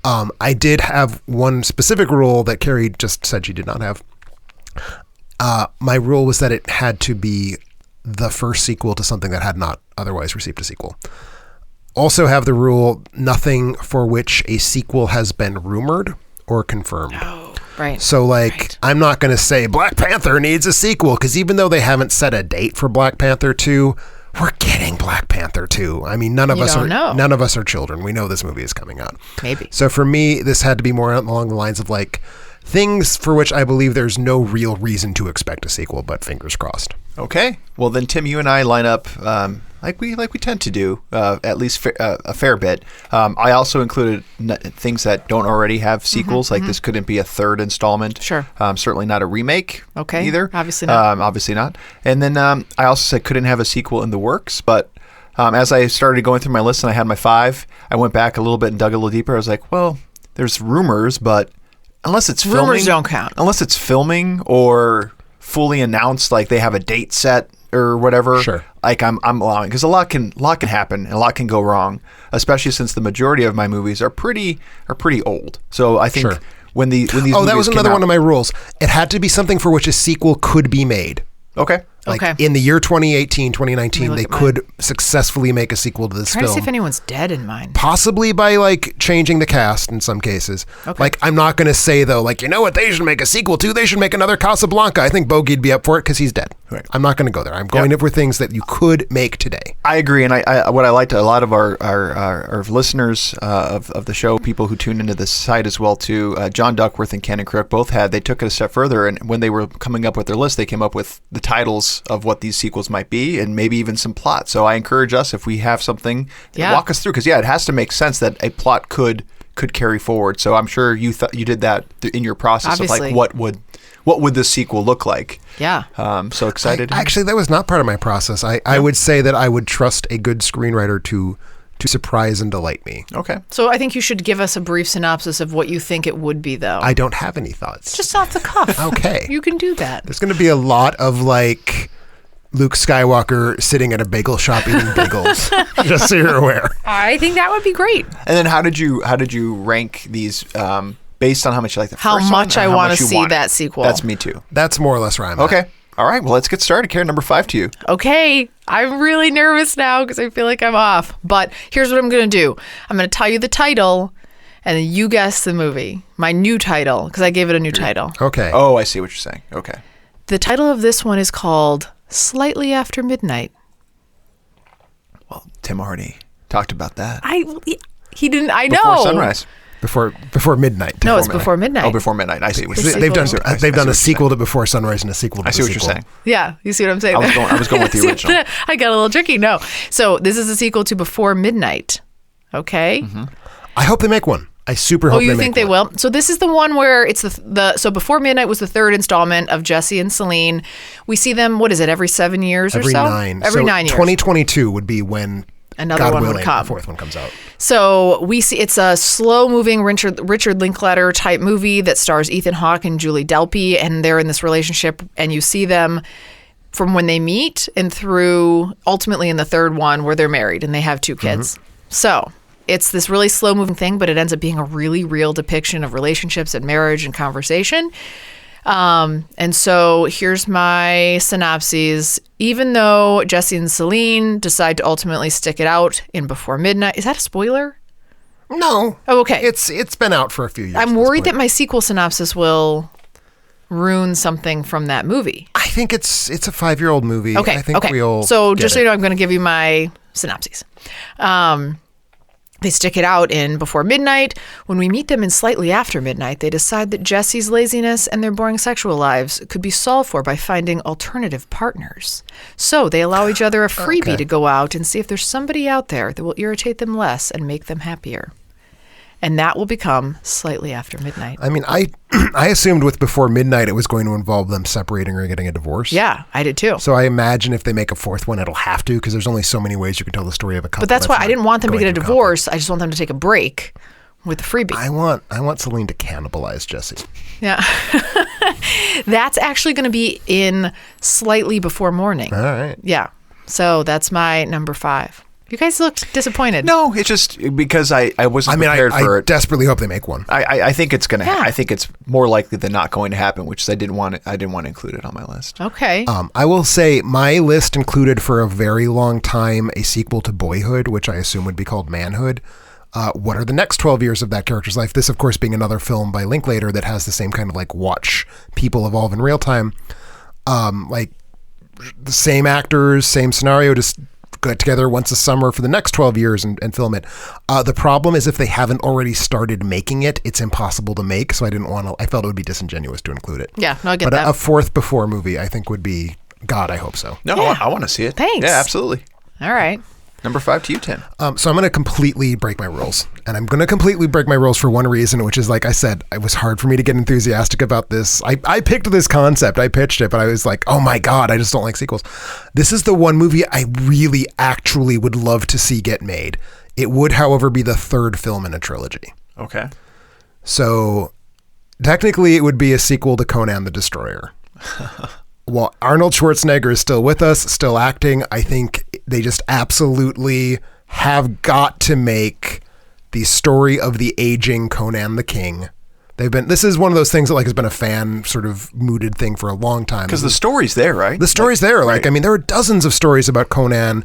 I did have one specific rule that Carrie just said she did not have. My rule was that it had to be the first sequel to something that had not otherwise received a sequel. Also have the rule, nothing for which a sequel has been rumored or confirmed. Oh, right. So, like, Right. I'm not going to say Black Panther needs a sequel, because even though they haven't set a date for Black Panther 2, we're getting Black Panther 2. I mean, none of us are children. We know this movie is coming out. Maybe. So for me, this had to be more along the lines of like things for which I believe there's no real reason to expect a sequel, but fingers crossed. Okay. Well, then, Tim, you and I line up like we tend to do, at least a fair bit. I also included things that don't already have sequels. This couldn't be a third installment. Sure. Certainly not a remake. Okay. Either. Obviously not. Obviously not. And then I also said couldn't have a sequel in the works. But as I started going through my list and I had my 5, I went back a little bit and dug a little deeper. I was like, well, there's rumors, but unless it's filming, Rumors don't count. Unless it's filming or fully announced, like they have a date set or whatever. Sure. Like I'm allowing, because a lot can happen and a lot can go wrong, especially since the majority of my movies are pretty old. So I think Sure. when these Oh, that movies was came another out- one of my rules. It had to be something for which a sequel could be made. Okay. Like Okay. in the year 2018, 2019, they look at could successfully make a sequel to this Trying to see film. if anyone's dead in mine. Possibly by like changing the cast in some cases. Okay. Like I'm not going to say though, like, you know what they should make a sequel to? They should make another Casablanca. I think Bogey'd be up for it because he's dead. Right. I'm not going to go there. I'm going for things that you could make today. I agree, and I what I liked, a lot of our listeners of the show, people who tune into this site as well too, John Duckworth and Ken and Crook both they took it a step further, and when they were coming up with their list, they came up with the titles of what these sequels might be, and maybe even some plot. So I encourage us, if we have something, walk us through, because it has to make sense that a plot could carry forward. So I'm sure you did that in your process. Obviously. Of like what would the sequel look like? Yeah. So excited. Actually, that was not part of my process. I would say that I would trust a good screenwriter to surprise and delight me. Okay. So I think you should give us a brief synopsis of what you think it would be, though. I don't have any thoughts. Just off the cuff. Okay. You can do that. There's going to be a lot of like Luke Skywalker sitting at a bagel shop eating bagels. Just so you're aware. I think that would be great. And then how did you rank these based on how much you like the How first one much and I how want much to you see want it? that sequel. That's me too. That's more or less where I'm at. Okay. All right. Well, let's get started. Karen, number 5 to you. Okay, I'm really nervous now because I feel like I'm off. But here's what I'm going to do. I'm going to tell you the title, and then you guess the movie. My new title, because I gave it a new title. Okay. Oh, I see what you're saying. Okay. The title of this one is called Slightly After Midnight. Well, Tim already talked about that. He didn't. I know. Before sunrise. Before midnight. No, it's before midnight. Oh, before midnight. I see what you're saying. They've done sequel. they've done I a see sequel to Before Sunrise and a sequel to I see the what you're sequel. saying. Yeah, you see what I'm saying? I was going with the original. I got a little tricky. No. So this is a sequel to Before Midnight. Okay. Mm-hmm. I hope they make one. I super hope Oh, you they think make they one. will? So this is the one where it's so Before Midnight was the third installment of Jesse and Celine. We see them, what is it, every 7 years Every or so? 9. Every So 9 years. 2022 would be when Another God one would willing, come. the fourth one comes out. So we see it's a slow-moving Richard Linklater type movie that stars Ethan Hawke and Julie Delpy, and they're in this relationship, and you see them from when they meet and through ultimately in the third one where they're married and they have 2 kids. So it's this really slow-moving thing, but it ends up being a really real depiction of relationships and marriage and conversation. And so here's my synopses. Even though Jesse and Celine decide to ultimately stick it out in Before Midnight, is that a spoiler? No. Oh, okay. It's been out for a few years. I'm worried that my sequel synopsis will ruin something from that movie. I think it's a 5-year-old movie. Okay. I think we'll So get just so it. you know, I'm going to give you my synopses. They stick it out in Before Midnight. When we meet them in Slightly After Midnight, they decide that Jesse's laziness and their boring sexual lives could be solved for by finding alternative partners. So they allow each other a freebie to go out and see if there's somebody out there that will irritate them less and make them happier. And that will become Slightly After Midnight. I mean, I assumed with Before Midnight it was going to involve them separating or getting a divorce. Yeah, I did too. So I imagine if they make a fourth one, it'll have to, because there's only so many ways you can tell the story of a couple. But that's why I not didn't want them to going get a through conflict. divorce. I just want them to take a break with the freebie. I want Celine to cannibalize Jesse. Yeah. That's actually going to be in Slightly Before Morning. All right. Yeah. So that's my number 5. You guys looked disappointed. No, it's just because I wasn't prepared for I it. desperately hope they make one. I think it's gonna. Yeah. I think it's more likely than not going to happen, which is I didn't want to include it on my list. Okay. I will say my list included for a very long time a sequel to Boyhood, which I assume would be called Manhood. What are the next 12 years of that character's life? This, of course, being another film by Linklater that has the same kind of like watch people evolve in real time. Like the same actors, same scenario, just get together once a summer for the next 12 years and film it. The problem is if they haven't already started making it, it's impossible to make. So I felt it would be disingenuous to include it. Yeah, no, I get but that. a fourth Before movie, I think would be, God, I hope so. No, Yeah. I want to see it. Thanks. Yeah, absolutely. All right. Number 5 to you, Tim. So I'm going to completely break my rules. And I'm going to completely break my rules for one reason, which is, like I said, it was hard for me to get enthusiastic about this. I picked this concept. I pitched it, but I was like, oh my God, I just don't like sequels. This is the one movie I really actually would love to see get made. It would, however, be the third film in a trilogy. Okay. So technically it would be a sequel to Conan the Destroyer. While Arnold Schwarzenegger is still with us, still acting, I think they just absolutely have got to make the story of the aging Conan the King This is one of those things that like has been a fan sort of mooted thing for a long time. Because the story's there, right? The story's there. Like, I mean, there are dozens of stories about Conan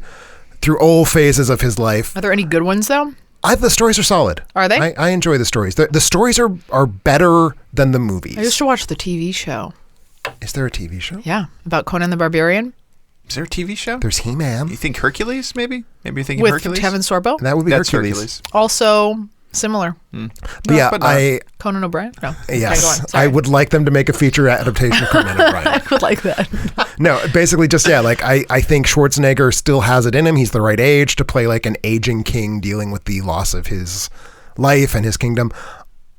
through all phases of his life. Are there any good ones though? The stories are solid. Are they? I enjoy the stories. The stories are better than the movies. I used to watch the TV show. Is there a TV show? Yeah, about Conan the Barbarian. Is there a TV show? There's He-Man. You think Hercules, maybe? Maybe you're thinking With Hercules? Kevin Sorbo. That would be That's Hercules. Also similar. But yeah, but not. Conan O'Brien? No. Yes, Okay, go on. Sorry. I would like them to make a feature adaptation of Conan O'Brien. I would like that. No, basically just, like I think Schwarzenegger still has it in him. He's the right age to play like an aging king dealing with the loss of his life and his kingdom.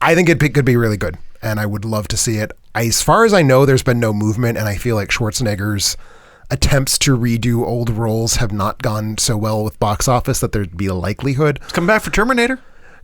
I think it could be really good, and I would love to see it. As far as I know, there's been no movement, and I feel like Schwarzenegger's attempts to redo old roles have not gone so well with box office that there'd be a likelihood. Come back for Terminator?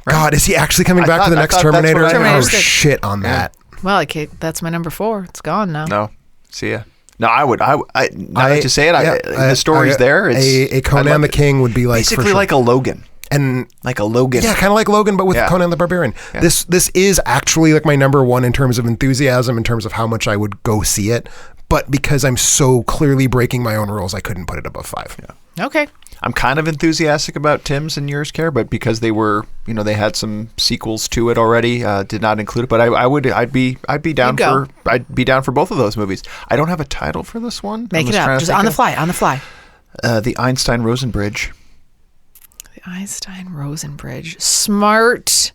Right? God, is he actually coming back for the next I thought that's Terminator? what I heard. Oh, shit on that. Well, okay, that's my number 4. It's gone now. No. See ya. No, I would. Now that you say it, the story's there. A Conan the King would be like basically like a Logan. And like a Logan. Yeah, kind of like Logan, but with Conan the Barbarian. Yeah. This is actually like my number 1 in terms of enthusiasm, in terms of how much I would go see it. But because I'm so clearly breaking my own rules, I couldn't put it above 5. Yeah. Okay. I'm kind of enthusiastic about Tim's and Yours Care, but because they were, they had some sequels to it already, did not include it. But I'd be down for both of those movies. I don't have a title for this one. Make it up, just on the fly. The Einstein-Rosen Bridge. The Einstein-Rosen Bridge. Smart.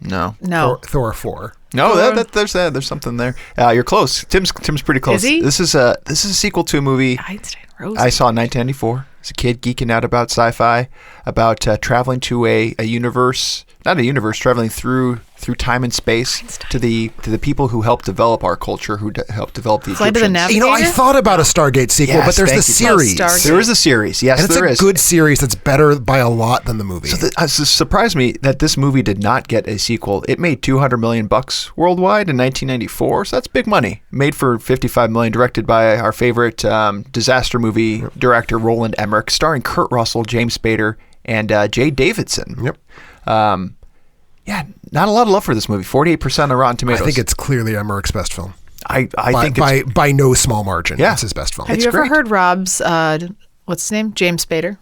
No. Thor 4. No, there's something there. You're close. Tim's pretty close. Is he? This is a sequel to a movie Einstein-Rosen. I saw in 1994 as a kid, geeking out about sci-fi, about traveling to a universe, not a universe, traveling through time and space to the people who helped develop our culture, who helped develop the Flight of the Egyptians. Navigator? I thought about a Stargate sequel, Yes, but there's the thank you. series. There is a series. Yes, and it's there is. a good series that's better by a lot than the movie. So it surprised me that this movie did not get a sequel. It made $200 million worldwide in 1994, so that's big money. Made for $55 million, directed by our favorite disaster movie director Roland Emmerich, starring Kurt Russell, James Spader, and Jay Davidson. Yep. Yeah, not a lot of love for this movie. 48% on Rotten Tomatoes. I think it's clearly Emmerich's best film. I think it's by no small margin. Yeah. It's his best film. Have you ever heard Rob's, what's his name? James Spader?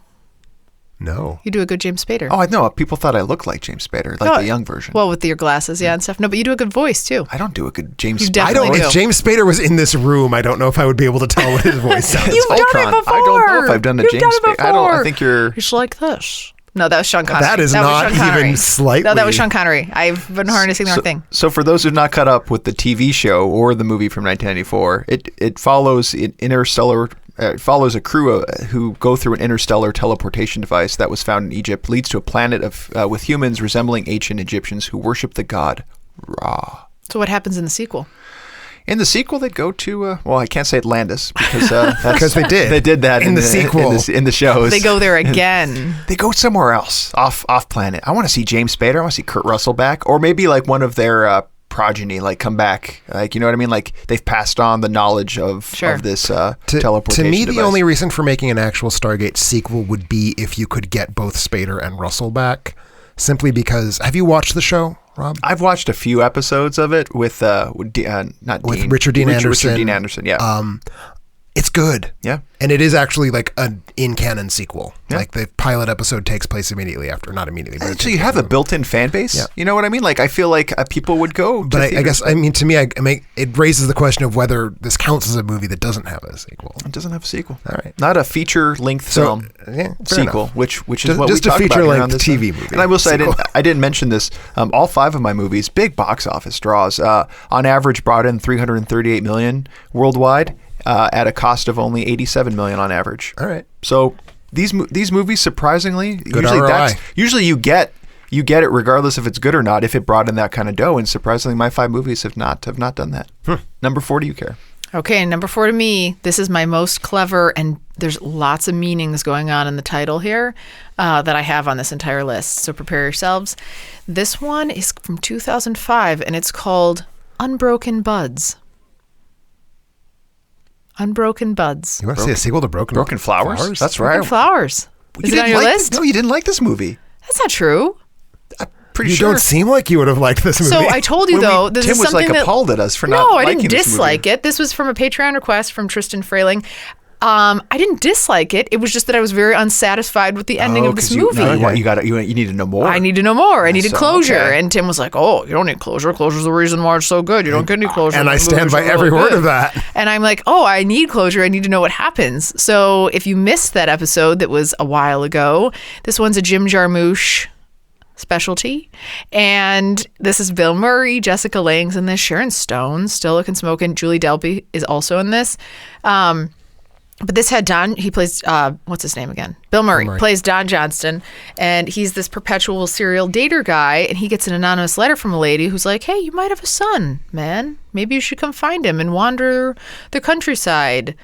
No. You do a good James Spader. Oh, I know. People thought I looked like James Spader, like the young version. Well, with your glasses, and stuff. No, but you do a good voice, too. I don't do a good James You Spader. definitely do. If James Spader was in this room, I don't know if I would be able to tell what his voice sounds You've like. done it before. I don't know if I've done a You've James done it Spader. I think before. you're... It's like this. No, that was Sean Connery. That is was not Sean Connery. even slightly... No, that was Sean Connery. I've been harnessing the wrong thing. So for those who've not caught up with the TV show or the movie from 1994, it follows interstellar... It follows a crew who go through an interstellar teleportation device that was found in Egypt, leads to a planet with humans resembling ancient Egyptians who worship the god Ra. So what happens in the sequel? In the sequel, they go to, well, I can't say Atlantis because Because they did. They did that in the sequel. in the shows. They go there again. They go somewhere else, off planet. I want to see James Spader. I want to see Kurt Russell back, or maybe like one of their progeny, like come back. Like, you know what I mean? Like they've passed on the knowledge of this teleportation To me, device. the only reason for making an actual Stargate sequel would be if you could get both Spader and Russell back. Simply because, have you watched the show, Rob? I've watched a few episodes of it with Richard Dean Anderson. Yeah, it's good. Yeah. And it is actually like an in-canon sequel. Yeah. Like the pilot episode takes place immediately after, not immediately. But so you have a built-in fan base. Yeah. You know what I mean? Like I feel like people would go. But I guess, to me, it raises the question of whether this counts as a movie that doesn't have a sequel. It doesn't have a sequel. All right. Not a feature-length film sequel, enough. which is Just- what just we a talk about here on feature-length this TV show. movie And I will say, sequel. I didn't mention this. All 5 of my movies, big box office draws. On average, brought in $338 million worldwide. At a cost of only $87 million on average. All right. So these movies, surprisingly, Good ROI. usually you get it regardless if it's good or not if it brought in that kind of dough. And surprisingly, my 5 movies have not done that. Number 4, do you care? Okay, number 4 to me, this is my most clever, and there's lots of meanings going on in the title here that I have on this entire list. So prepare yourselves. This one is from 2005, and it's called Unbroken Buds. Unbroken Buds. You want to see a sequel to Broken Flowers? That's right. Broken Flowers. Is it on your list? No, you didn't like this movie. That's not true. Pretty You sure. don't seem like you would have liked this movie. So I told you, though, this Tim is was something like that... appalled at us for not No, I liking didn't this dislike movie. it. This was from a Patreon request from Tristan Frayling. I didn't dislike it. It was just that I was very unsatisfied with the ending of this 'cause movie. You need to know more. I need to know more. I needed So, closure. okay. And Tim was like, oh, you don't need closure. Closure's the reason why it's so good. You don't get any closure. And I The stand movies by are really every word good. of that. And I'm like, oh, I need closure. I need to know what happens. So if you missed that episode that was a while ago, this one's a Jim Jarmusch specialty. And this is Bill Murray, Jessica Lange's in this, Sharon Stone, still looking smoking. Julie Delpy is also in this. But this had Don, he plays, what's his name again? Bill Murray plays Don Johnston, and he's this perpetual serial dater guy, and he gets an anonymous letter from a lady who's like, hey, you might have a son, man. Maybe you should come find him and wander the countryside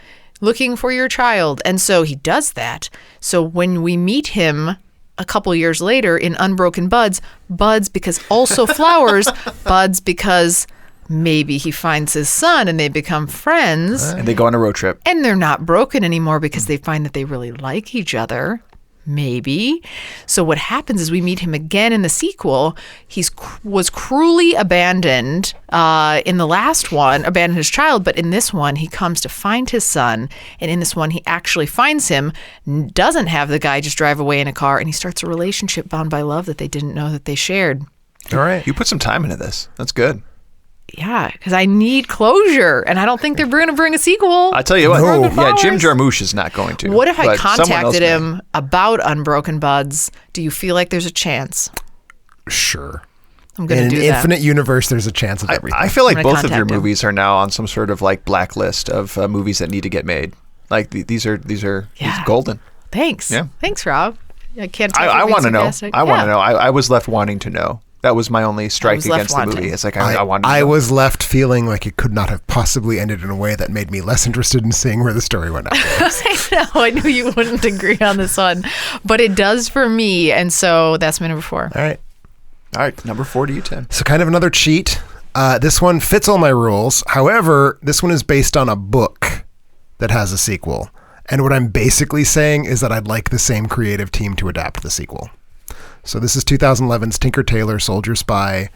looking for your child. And so he does that. So when we meet him a couple years later in Unbroken Buds because also flowers, buds because... maybe he finds his son and they become friends. And they go on a road trip. And they're not broken anymore because they find that they really like each other. Maybe. So what happens is we meet him again in the sequel. Was cruelly abandoned in the last one, abandoned his child, but in this one he comes to find his son. And in this one he actually finds him, doesn't have the guy just drive away in a car, and he starts a relationship bound by love that they didn't know that they shared. All right. You put some time into this. That's good. Yeah, because I need closure, and I don't think they're going to bring a sequel. I tell you what, No. yeah, Jim Jarmusch is not going to. What if I but someone else contacted may. him about Unbroken Buds? Do you feel like there's a chance? Sure. I'm going In to an do that. infinite universe, there's a chance of everything. I feel like I'm gonna both of your contact him. movies are now on some sort of like blacklist of movies that need to get made. Like these are Yeah. golden. Thanks. Yeah. Thanks, Rob. I can't tell I if you're want to being know. sarcastic. I want Yeah. to know. I was left wanting to know. That was my only strike was left against the movie. wanting. It's like I wanted to I know. was left feeling like it could not have possibly ended in a way that made me less interested in seeing where the story went afterwards. I know. I knew you wouldn't agree on this one, but it does for me, and so that's my number 4. All right. All right, number 4 to you, Tim. So kind of another cheat. This one fits all my rules. However, this one is based on a book that has a sequel. And what I'm basically saying is that I'd like the same creative team to adapt the sequel. So this is 2011's Tinker Tailor Soldier Spy,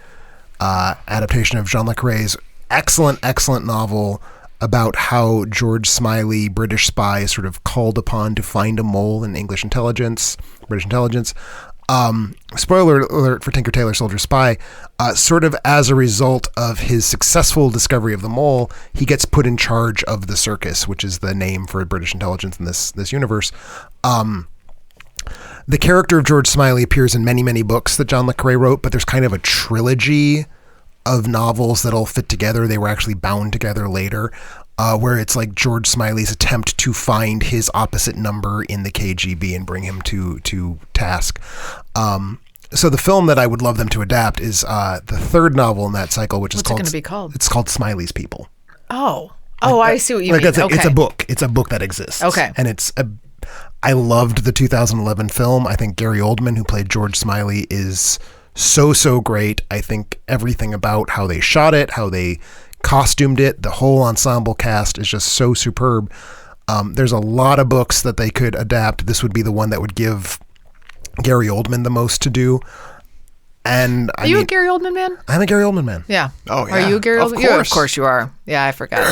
adaptation of Jean Le Carré's excellent novel about how George Smiley, British spy, is sort of called upon to find a mole in British intelligence. Spoiler alert for Tinker Tailor Soldier Spy, sort of as a result of his successful discovery of the mole, he gets put in charge of the circus, which is the name for British intelligence in this universe. The character of George Smiley appears in many books that John Le Carré wrote, but there's kind of a trilogy of novels that all fit together. They were actually bound together later, where it's like George Smiley's attempt to find his opposite number in the KGB and bring him to task. So the film that I would love them to adapt is the third novel in that cycle, which What's is called... it going to be called? It's called Smiley's People. Oh, I see what you mean. It's Okay. a book. It's a book that exists. Okay. And I loved the 2011 film. I think Gary Oldman, who played George Smiley, is so great. I think everything about how they shot it, how they costumed it, the whole ensemble cast is just so superb. There's a lot of books that they could adapt. This would be the one that would give Gary Oldman the most to do. And Are you a Gary Oldman man? I'm a Gary Oldman man. Yeah. Oh, Are yeah. you a Gary Of Oldman? Yeah, of course. course you are. Yeah, I forgot.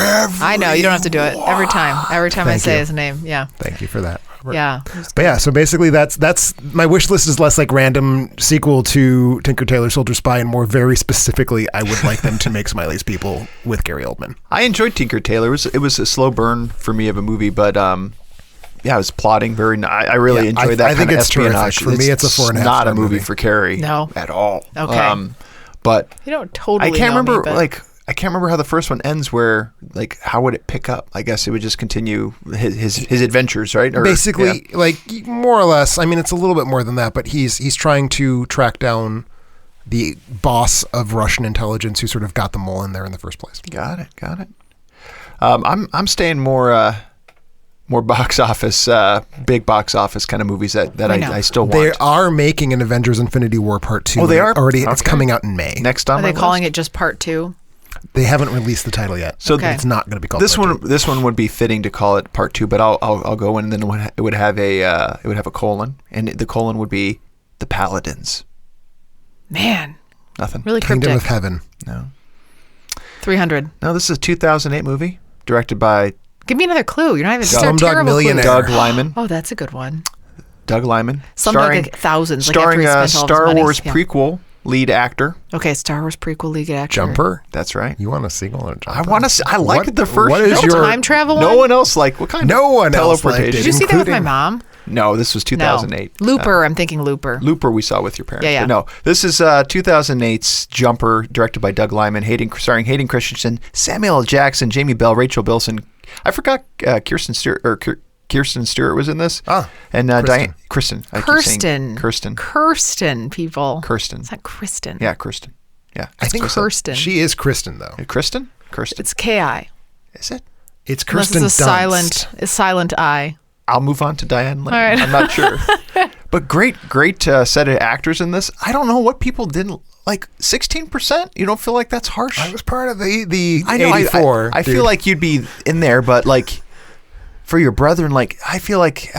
I know. You don't have to do it every time. I Thank say you. his name. Yeah. Thank you for that. Yeah. But yeah, so basically that's my wish list is less like random sequel to Tinker Tailor Soldier Spy and more very specifically I would like them to make Smiley's People with Gary Oldman. I enjoyed Tinker Tailor. It was a slow burn for me of a movie, but yeah, I was plotting very. I really enjoyed that I think kind of it's espionage. terrific. For me, it's a 4.5 Not star a movie movie. for Carrie. No. at all. Okay. But You don't totally I can't know me, remember. but- I can't remember how the first one ends. Where how would it pick up? I guess it would just continue his adventures, right? Or, Basically, yeah. like more or less. I mean, it's a little bit more than that, but he's trying to track down the boss of Russian intelligence who sort of got them all in there in the first place. Got it. I'm staying more box office, big box office kind of movies that I know. I still want. They are making an Avengers Infinity War Part 2. Oh, they are? Already, it's Okay. coming out in May. Next on Are my they calling list. it just part 2? They haven't released the title yet, So Okay. it's not going to be called This Part 2. one would be fitting to call it part 2, but I'll go in and then it would have a colon, and the colon would be the Paladins. Man, Nothing. really Kingdom of cryptic. Heaven. No. 300. No, this is a 2008 movie directed by Give me another clue. You're not even Slumdog terrible clues. Millionaire. Doug Liman. Oh, that's a good one. Doug Liman. Slumdog like thousands. Starring like after a he spent all of his Star money. Wars Yeah. prequel lead actor. Okay, Star Wars prequel league actor. Jumper. That's right. You want a sequel or Jumper? I want to. I like What- the first. What is No your time travel No one? one else like what kind No of one else liked teleportation? it. Did you see that with my including- mom? No, this was 2008. No. Looper. I'm thinking Looper. Looper we saw with your parents. Yeah. But no, this is 2008's Jumper, directed by Doug Liman, starring Hayden Christensen, Samuel L. Jackson, Jamie Bell, Rachel Bilson. I forgot Kirsten Stewart was in this. And Diane Kristen. I keep saying Kirsten, people. Kirsten. It's not Kristen. Yeah, Kirsten. Yeah, I think Kirsten. She is Kristen, though. Kirsten. It's K-I. Is it? It's Unless Kirsten it's a Dunst. silent I. I'll move on to Diane Lane. All right. I'm not sure. But great set of actors in this. I don't know what people didn't like. 16%? You don't feel like that's harsh? I was part of the I know, 84. I feel like you'd be in there, but like for your brethren, like I feel like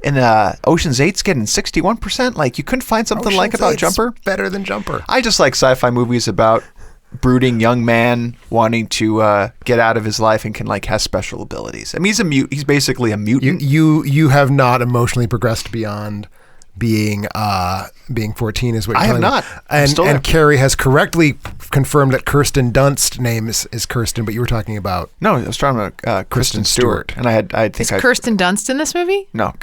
in Ocean's 8's getting 61%. Like you couldn't find something like about Jumper. Better than Jumper. I just like sci-fi movies about brooding young man wanting to get out of his life and can like has special abilities. I mean, he's basically a mutant. You have not emotionally progressed beyond being 14 is what you're I have telling me. not. I'm still there. And Carrie has correctly confirmed that Kirsten Dunst's name is Kirsten, but you were talking about No, I was talking about Kristen Stewart, and I think Is Kirsten Dunst in this movie? No,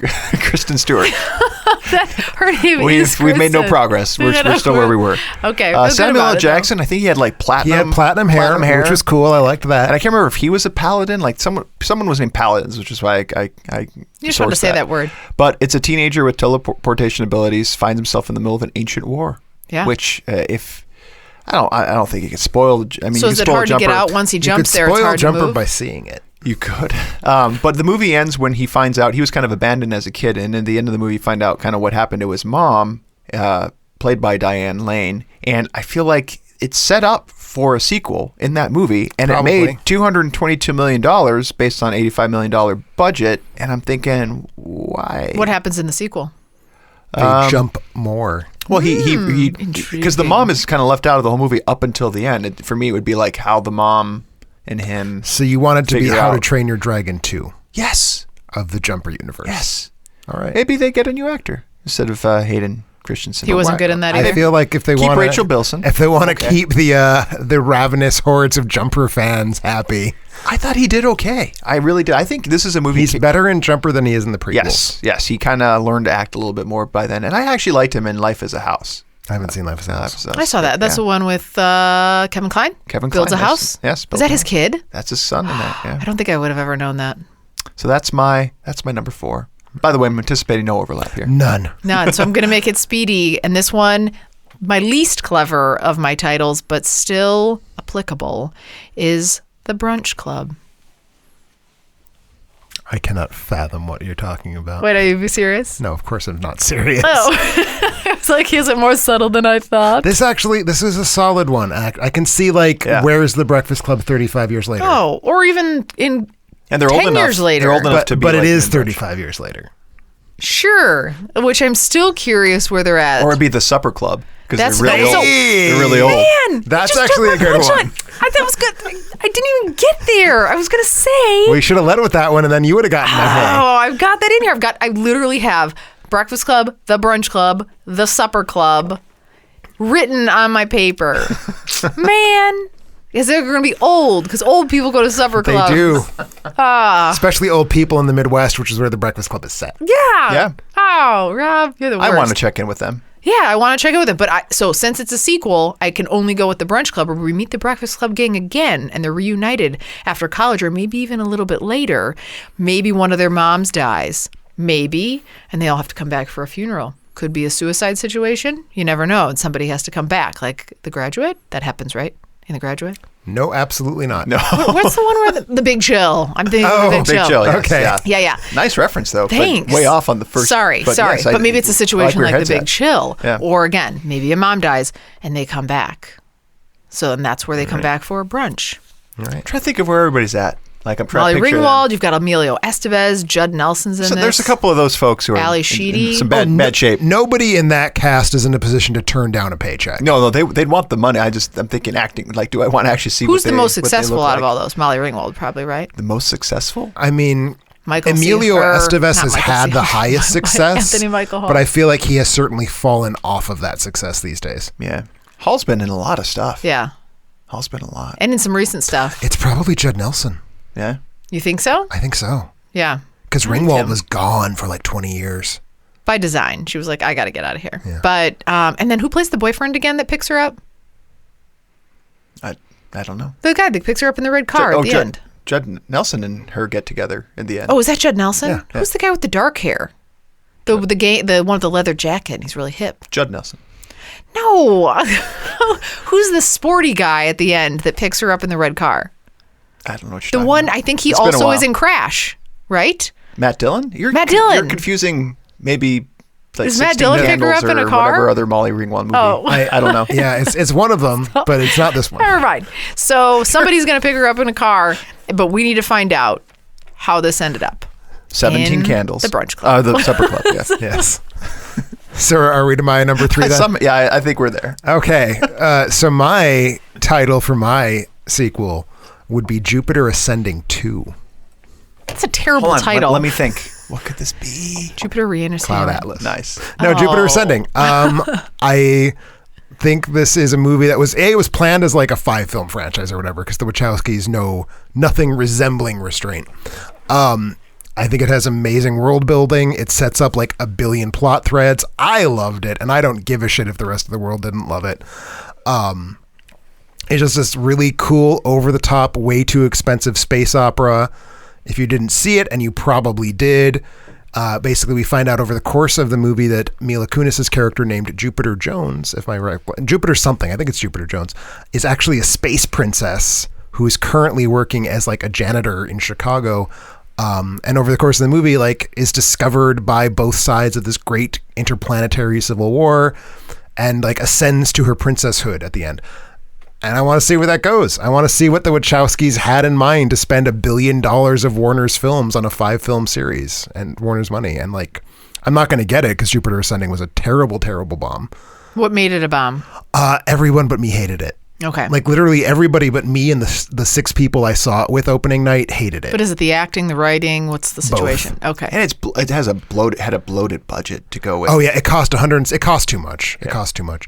Kristen Stewart. Her name is We've made no Kristen. progress. We're still where we were. Okay. feel good Samuel about L. it, though. Jackson, I think he had like he had platinum hair, which was cool. I liked that. And I can't remember if he was a paladin. Like someone was named Paladins, which is why I You just want to sourced say that word. But it's a teenager with teleportation abilities finds himself in the middle of an ancient war. Yeah. Which if I don't think you can spoil. I mean, So you is can it spoil hard to Jumper. get out once he you could jumps there? It's spoil hard to Jumper move. by seeing it. You could. But the movie ends when he finds out he was kind of abandoned as a kid. And at the end of the movie, you find out kind of what happened to his mom, played by Diane Lane. And I feel like it's set up for a sequel in that movie. And Probably. it made $222 million based on $85 million budget. And I'm thinking, why? What happens in the sequel? They jump more. Well, he because the intriguing. mom is kind of left out of the whole movie up until the end. For me, it would be like how the mom and him. So you want it to be Figure How to out. Train Your Dragon 2 Yes. of the Jumper universe. Yes. All right. Maybe they get a new actor instead of Hayden Christensen. He wasn't good in that either. I feel like if they Keep want Rachel Bilson. if they want to keep the ravenous hordes of Jumper fans happy, I thought he did okay. I really did. I think this is a movie. he's better in Jumper than he is in the prequels. Yes. He kind of learned to act a little bit more by then, and I actually liked him in Life as a House. I haven't seen Life as a House. I saw that. That's yeah. the one with Kevin Kline. Kevin builds Kline, a house. Yes. Is builds that a his house. kid? That's his son in that. Yeah. I don't think I would have ever known that. So that's my number 4. By the way, I'm anticipating no overlap here. None. None. So I'm going to make it speedy. And this one, my least clever of my titles, but still applicable, is The Brunch Club. I cannot fathom what you're talking about. Wait, are you serious? No, of course I'm not serious. Oh, it's like, is it more subtle than I thought? This is a solid one. I can see Yeah. Where's the Breakfast Club 35 years later? Oh, or even in And they're 10 old enough. years later. They're old enough to be. but it like is in 35 years later. Sure, which I'm still curious where they're at. Or it'd be the Supper Club because That's they're really nice. old. So- They're really old. Man, That's you just actually took a my good punchline. one. I thought it was good. I didn't even get there. I was gonna say. We should have led with that one, and then you would have gotten that. Oh, I've got that in here. I literally have Breakfast Club, The Brunch Club, The Supper Club written on my paper. Man, is they're going to be old because old people go to supper They clubs. do. Especially old people in the Midwest, which is where the Breakfast Club is set. Yeah. Yeah. Oh, Rob, you're the worst. I want to check in with them. Yeah, I want to check it with them. But so since it's a sequel, I can only go with the Brunch Club where we meet the Breakfast Club gang again and they're reunited after college or maybe even a little bit later. Maybe one of their moms dies. Maybe. And they all have to come back for a funeral. Could be a suicide situation. You never know. And somebody has to come back. Like The Graduate. That happens, right? In The Graduate. No, absolutely not. No. What's the one where the Big Chill? I'm thinking of the Big Big Chill. Yes, Okay. Yeah. Yeah. Nice reference though. Thanks. But way off on the first. Sorry. But yes, but maybe it's a situation where like your The Big head's at. Chill. Yeah. Or again, maybe a mom dies and they come back. So and that's where they come back for a brunch. I'm trying to think of where everybody's at. Like I'm trying Molly to picture Ringwald. them. You've got Emilio Estevez. Judd Nelson's in So this. there's a couple of those folks who are Ali in Sheedy. some bad shape. Nobody in that cast is in a position to turn down a paycheck. No, they'd want the money. I'm thinking acting. Like, do I want to actually see Who's what the most what they successful look out like? of all those? Molly Ringwald, probably, right? The most successful? I mean, Michael Emilio Estevez not has Michael had C. the highest success, Anthony Michael Hall. but I feel like he has certainly fallen off of that success these days. Yeah. Hall's been in a lot of stuff. Yeah. Hall's been a lot. And in some recent stuff. It's probably Judd Nelson. Yeah. You think so? I think so. Yeah. Because I like Ringwald him. was gone for like 20 years. By design. She was like, I got to get out of here. Yeah. But, and then who plays the boyfriend again that picks her up? I don't know. The guy that picks her up in the red car at the end. Judd Nelson and her get together in the end. Oh, is that Judd Nelson? Yeah. Who's the guy with the dark hair? The one with the leather jacket. And he's really hip. Judd Nelson. No. Who's the sporty guy at the end that picks her up in the red car? I don't know what you're The talking one, about. I think he It's been a also while. is in Crash, right? Matt Dillon? Matt Dillon. You're confusing maybe like Does Matt 16 Dillon pick her Candles up in a or car? whatever other Molly Ringwald movie. Oh. I don't know. Yeah, it's one of them, but it's not this one. Never mind. So somebody's going to pick her up in a car, but we need to find out how this ended up. 17 In Candles. the brunch club. The supper club, yes. Yes. So are we to my number 3 then? I think we're there. Okay. So my title for my sequel would be Jupiter Ascending 2. That's a terrible Hold on, title. let me think. What could this be? Jupiter Reanus Cloud Hammer. Atlas. Nice. No, Jupiter Oh. Ascending. I think this is a movie that was planned as like a 5-film franchise or whatever because the Wachowskis know nothing resembling restraint. I think it has amazing world building. It sets up like a billion plot threads. I loved it, and I don't give a shit if the rest of the world didn't love it. It's just this really cool, over-the-top, way too expensive space opera. If you didn't see it, and you probably did, basically we find out over the course of the movie that Mila Kunis's character named Jupiter Jones, if I'm right, Jupiter something, I think it's Jupiter Jones, is actually a space princess who is currently working as like a janitor in Chicago. And over the course of the movie, like, is discovered by both sides of this great interplanetary civil war and like ascends to her princesshood at the end. And I want to see where that goes. I want to see what the Wachowskis had in mind to spend $1 billion of Warner's films on a 5-film series and Warner's money. And like, I'm not going to get it because Jupiter Ascending was a terrible, terrible bomb. What made it a bomb? Everyone but me hated it. Okay. Like literally everybody but me and the 6 people I saw it with opening night hated it. But is it the acting, the writing? What's the situation? Okay. And it has a bloated budget to go with. Oh yeah, it cost it cost too much. It cost too much.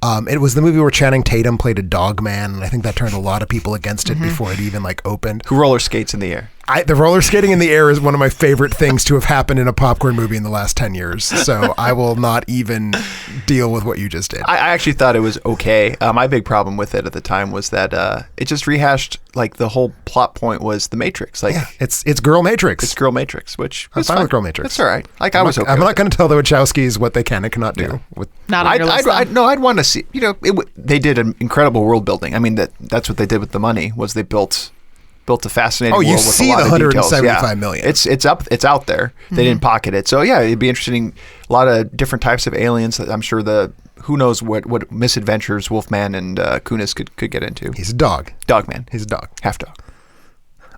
It was the movie where Channing Tatum played a dog man, and I think that turned a lot of people against it before it even like opened. Who roller skates in the air. The roller skating in the air is one of my favorite things to have happened in a popcorn movie in the last 10 years. So I will not even deal with what you just did. I actually thought it was okay. My big problem with it at the time was that it just rehashed, like, the whole plot point was the Matrix. Like, Yeah, it's Girl Matrix. it's Girl Matrix, which I'm was fine fine. with Girl Matrix. It's all right. Like, I was okay. I'm with not it. going to tell the Wachowskis what they can and cannot do. With Not on your list, then? No, I'd want to see. You know, they did an incredible world building. I mean, that's what they did with the money. Was they built a fascinating Oh, world you with see a lot the of details. $175 million. It's out there. They didn't pocket it. So yeah, it'd be interesting. A lot of different types of aliens that I'm sure who knows what misadventures Wolfman and Kunis could get into. he's a dog. Dogman. He's a dog. Half dog.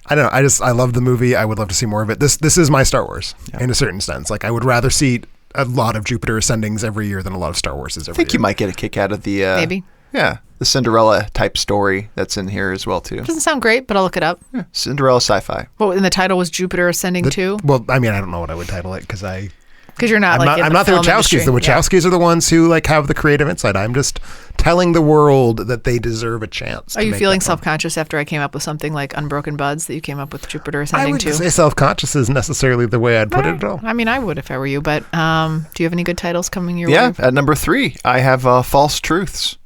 I don't know. I love the movie. I would love to see more of it. This is my Star Wars in a certain sense. Like I would rather see a lot of Jupiter Ascendings every year than a lot of Star Warses every I think year. you might get a kick out of the Maybe. Yeah, the Cinderella type story that's in here as well too. Doesn't sound great, but I'll look it up. Cinderella sci-fi. What, and the title was Jupiter Ascending 2? Well, I mean, I don't know what I would title it because Because you're not I'm not the film Wachowskis. industry. The Wachowskis are the ones who like have the creative insight. I'm just telling the world that they deserve a chance. Are to you make feeling that film. self-conscious after I came up with something like Unbroken Buds that you came up with Jupiter I Ascending wouldn't 2? say self-conscious is necessarily the way I'd put it at all. I mean, I would if I were you, but do you have any good titles coming your Yeah, way? at number 3, I have False Truths.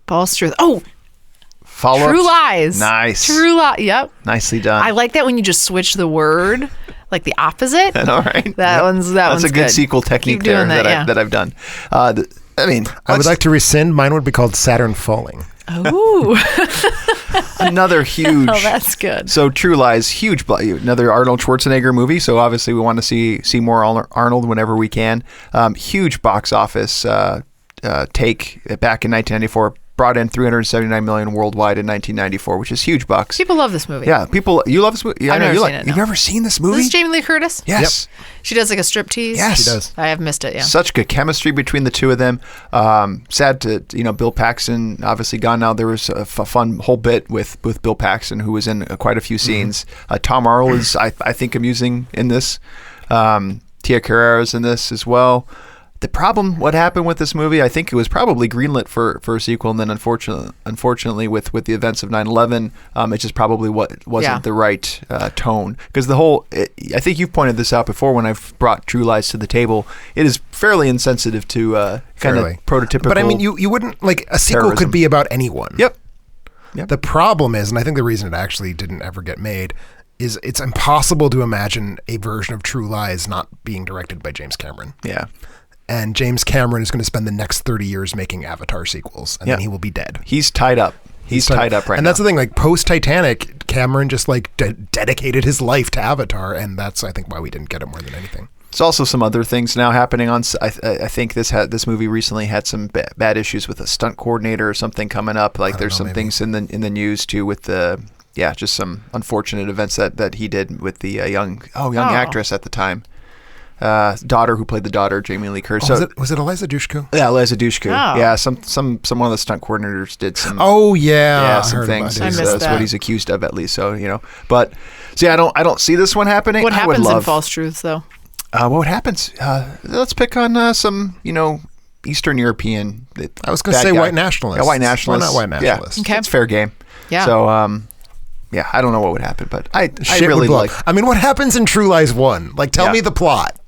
False Truth. Oh, Follow-ups. True Lies. Nice. True Lies. Yep. Nicely done. I like that when you just switch the word, like the opposite. All right. That one's That's a good good. sequel technique Keep doing there that, that I've done. I mean, I would like to rescind. Mine would be called Saturn Falling. Ooh. another huge. Oh, that's good. So True Lies, huge. Another Arnold Schwarzenegger movie. So obviously we want to see more Arnold whenever we can. Huge box office take back in 1994. brought in $379 million worldwide in 1994, which is huge bucks. People love this movie. Yeah, you love this movie. Yeah, I've never seen it, You've no. never seen this movie? This is Jamie Lee Curtis? Yes. She does like a striptease? Yes. She does. I have missed it, yeah. Such good chemistry between the two of them. Sad to, Bill Paxton obviously gone now. There was a fun whole bit with Bill Paxton, who was in quite a few scenes. Tom Arnold is, I think, amusing in this. Tia Carrere's in this as well. The problem, what happened with this movie, I think it was probably greenlit for a sequel, and then unfortunately with the events of 9/11, it just probably wasn't the right tone. Because I think you've pointed this out before when I've brought True Lies to the table, it is fairly insensitive to kind of prototypical. But I mean, you wouldn't, like, a sequel terrorism. could be about anyone. Yep. The problem is, and I think the reason it actually didn't ever get made, is it's impossible to imagine a version of True Lies not being directed by James Cameron. Yeah. And James Cameron is going to spend the next 30 years making Avatar sequels, and then he will be dead. He's tied up. He's tied up right now. And that's the thing, like, post-Titanic, Cameron just, like, dedicated his life to Avatar, and that's, I think, why we didn't get it more than anything. There's also some other things now happening on. I think this movie recently had some bad issues with a stunt coordinator or something coming up. Like there's some things in the news too with just some unfortunate events that he did with the young actress at the time. Daughter who played the daughter, Jamie Lee Curtis. Was it Eliza Dushku? Yeah, Eliza Dushku. Oh. Yeah, some one of the stunt coordinators did some. Oh yeah, some things. I missed That's that. what he's accused of, at least. So I don't see this one happening. What I would happens love, in False Truths, though? what happens? Let's pick on some Eastern European. I was going to say white nationalists. Yeah, white nationalists. Why not white nationalists? Yeah, Okay. it's fair game. Yeah. So I don't know what would happen, but I Shit really would blow. like. I mean, what happens in True Lies 1? Like, tell me the plot.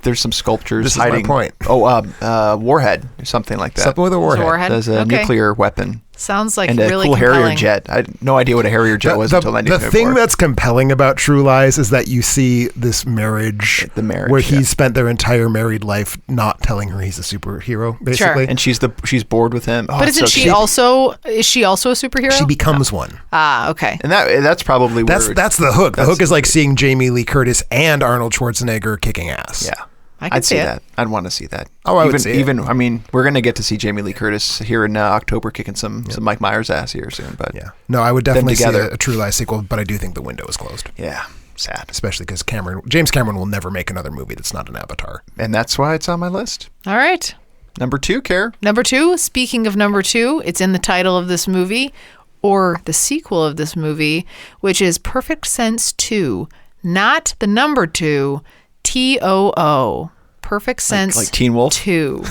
There's some sculptures This is my hiding. point. Warhead or something like that. Something with a warhead. There's a Okay. nuclear weapon. Sounds like And a really cool compelling. Harrier jet. I had no idea what a Harrier jet was until The 1994. thing that's compelling about True Lies is that you see this marriage, where he's spent their entire married life not telling her he's a superhero, basically. And she's bored with him. Oh, But it's isn't so she cute. also? Is she also a superhero? She becomes one. Okay. And that's probably where That's the hook. The hook is like seeing Jamie Lee Curtis and Arnold Schwarzenegger kicking ass. Yeah. I'd see see it. that. I'd want to see that. Oh, I would see it. I mean, we're going to get to see Jamie Lee Curtis here in October kicking some Mike Myers ass here soon. But Yeah. No, I would definitely see together. a True Lies sequel, but I do think the window is closed. yeah, sad. Especially because James Cameron will never make another movie that's not an Avatar. And that's why it's on my list. All right. Number 2, Care. Number 2, speaking of number 2, it's in the title of this movie, or the sequel of this movie, which is Perfect Sense 2, not the number 2, TOO. Perfect Sense Like Teen Wolf? 2,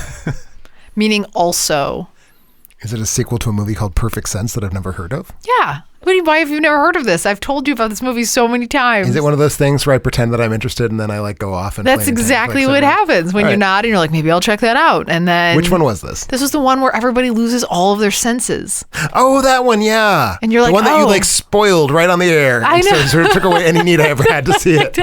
meaning also. Is it a sequel to a movie called Perfect Sense that I've never heard of? Yeah. Why have you never heard of this? I've told you about this movie so many times. Is it one of those things where I pretend that I'm interested and then I like go off and That's play Nintendo exactly Netflix what every- happens when All you're right. not, and you're like, maybe I'll check that out. And then Which one was this? This was the one where everybody loses all of their senses. Oh, that one, yeah. And you're the like, one that you oh. like spoiled right on the air. I and so know. it sort of took away any need I ever had to see it.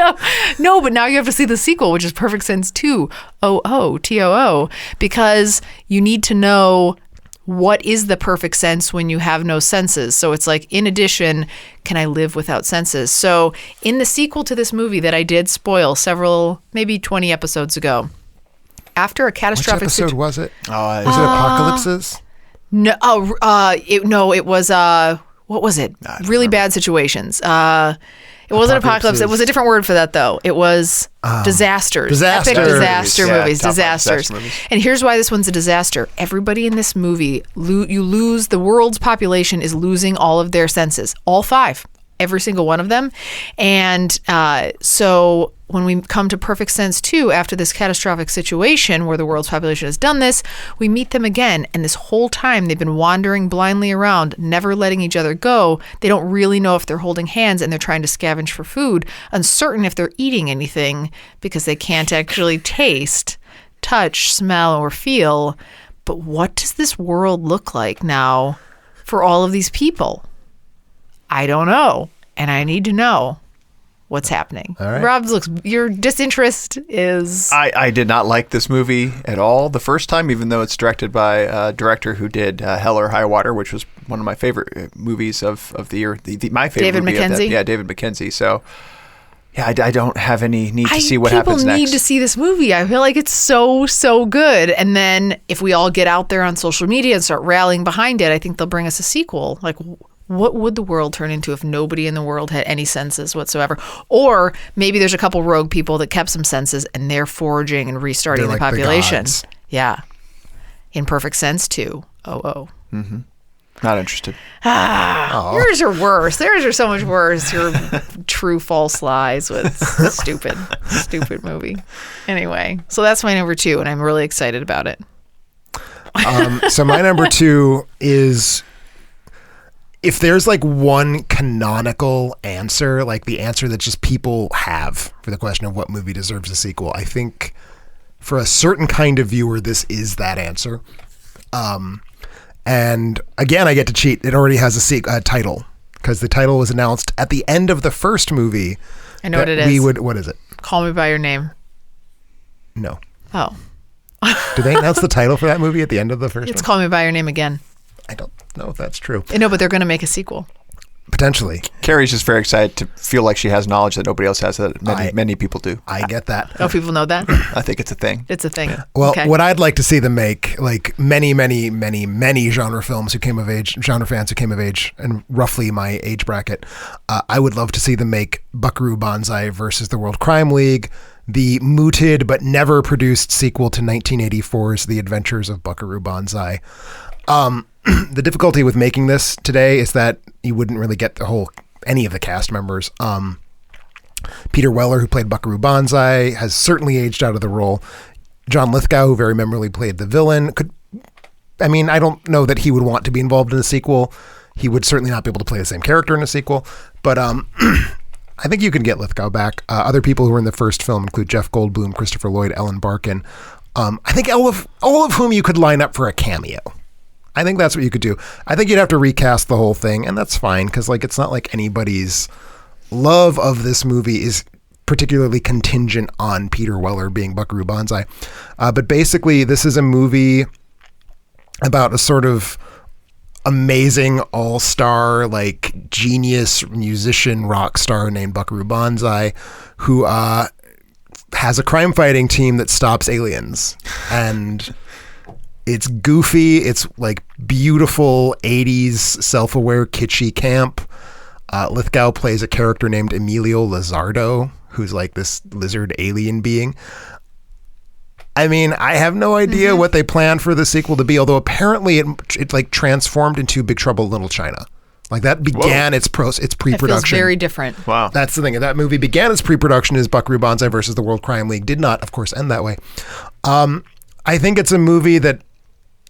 No, but now you have to see the sequel, which is Perfect Sense 2, TOO, because you need to know what is the perfect sense when you have no senses. So it's like, in addition, can I live without senses? So in the sequel to this movie that I did spoil several, maybe 20 episodes ago, after a Which catastrophic episode was it? Oh, Was it Apocalypses? it was what was it? Really bad situations. It wasn't apocalypse. It was a different word for that, though. It was disasters. Disasters. Epic disaster Yeah, movies. top five Disasters. disaster movies. And here's why this one's a disaster. Everybody in this movie, you lose, the world's population is losing all of their senses. All 5. Every single one of them. And so when we come to Perfect Sense 2, after this catastrophic situation where the world's population has done this, we meet them again. And this whole time they've been wandering blindly around, never letting each other go. They don't really know if they're holding hands, and they're trying to scavenge for food, uncertain if they're eating anything because they can't actually taste, touch, smell, or feel. But what does this world look like now for all of these people? I don't know, and I need to know what's happening. All right. Rob, your disinterest is... I did not like this movie at all the first time, even though it's directed by a director who did Hell or High Water, which was one of my favorite movies of the year. My favorite David movie of that. Mackenzie? Yeah, David Mackenzie. So, Yeah, I don't have any need to see what happens next. People need to see this movie. I feel like it's so good. And then if we all get out there on social media and start rallying behind it, I think they'll bring us a sequel. Like, what would the world turn into if nobody in the world had any senses whatsoever? Or maybe there's a couple rogue people that kept some senses and they're foraging and restarting They're the like the population. gods. Yeah. In Perfect Sense too. Mm-hmm. Not interested. Yours are worse. Theirs are so much worse. Your true false lies with stupid movie. Anyway, so that's my number 2, and I'm really excited about it. So my number 2 is, if there's like one canonical answer, like the answer that just people have for the question of what movie deserves a sequel, I think for a certain kind of viewer, this is that answer. And again, I get to cheat. It already has a title, because the title was announced at the end of the first movie. I know what it is. What is it? Call Me by Your Name. No. Oh. Did they announce the title for that movie at the end of the first It's one? Call Me by Your Name again. I don't know if that's true. I know, but they're going to make a sequel. Potentially. Carrie's just very excited to feel like she has knowledge that nobody else has, that many people do. I get that. Oh, people know that? I think it's a thing. It's a thing. Well, Okay. what I'd like to see them make, like many genre fans who came of age, and roughly my age bracket, I would love to see them make Buckaroo Bonsai versus the World Crime League, the mooted but never produced sequel to 1984's The Adventures of Buckaroo Bonsai. The difficulty with making this today is that you wouldn't really get any of the cast members. Peter Weller, who played Buckaroo Bonsai, has certainly aged out of the role. John Lithgow, who very memorably played the villain, I don't know that he would want to be involved in a sequel. He would certainly not be able to play the same character in a sequel, but I think you could get Lithgow back. Other people who were in the first film include Jeff Goldblum, Christopher Lloyd, Ellen Barkin. I think all of whom you could line up for a cameo. I think that's what you could do. I think you'd have to recast the whole thing, and that's fine, because it's not like anybody's love of this movie is particularly contingent on Peter Weller being Buckaroo Bonsai. But basically, this is a movie about a sort of amazing all-star, genius musician rock star named Buckaroo Bonsai, who has a crime-fighting team that stops aliens. And it's goofy. It's beautiful 80s self-aware kitschy camp. Lithgow plays a character named Emilio Lizardo, who's this lizard alien being. I have no idea what they plan for the sequel to be, although apparently it transformed into Big Trouble in Little China. That began its pre-production. It feels very different. Wow. That's the thing. That movie began its pre-production as Buckaroo Bonsai versus the World Crime League. Did not, of course, end that way. I think it's a movie that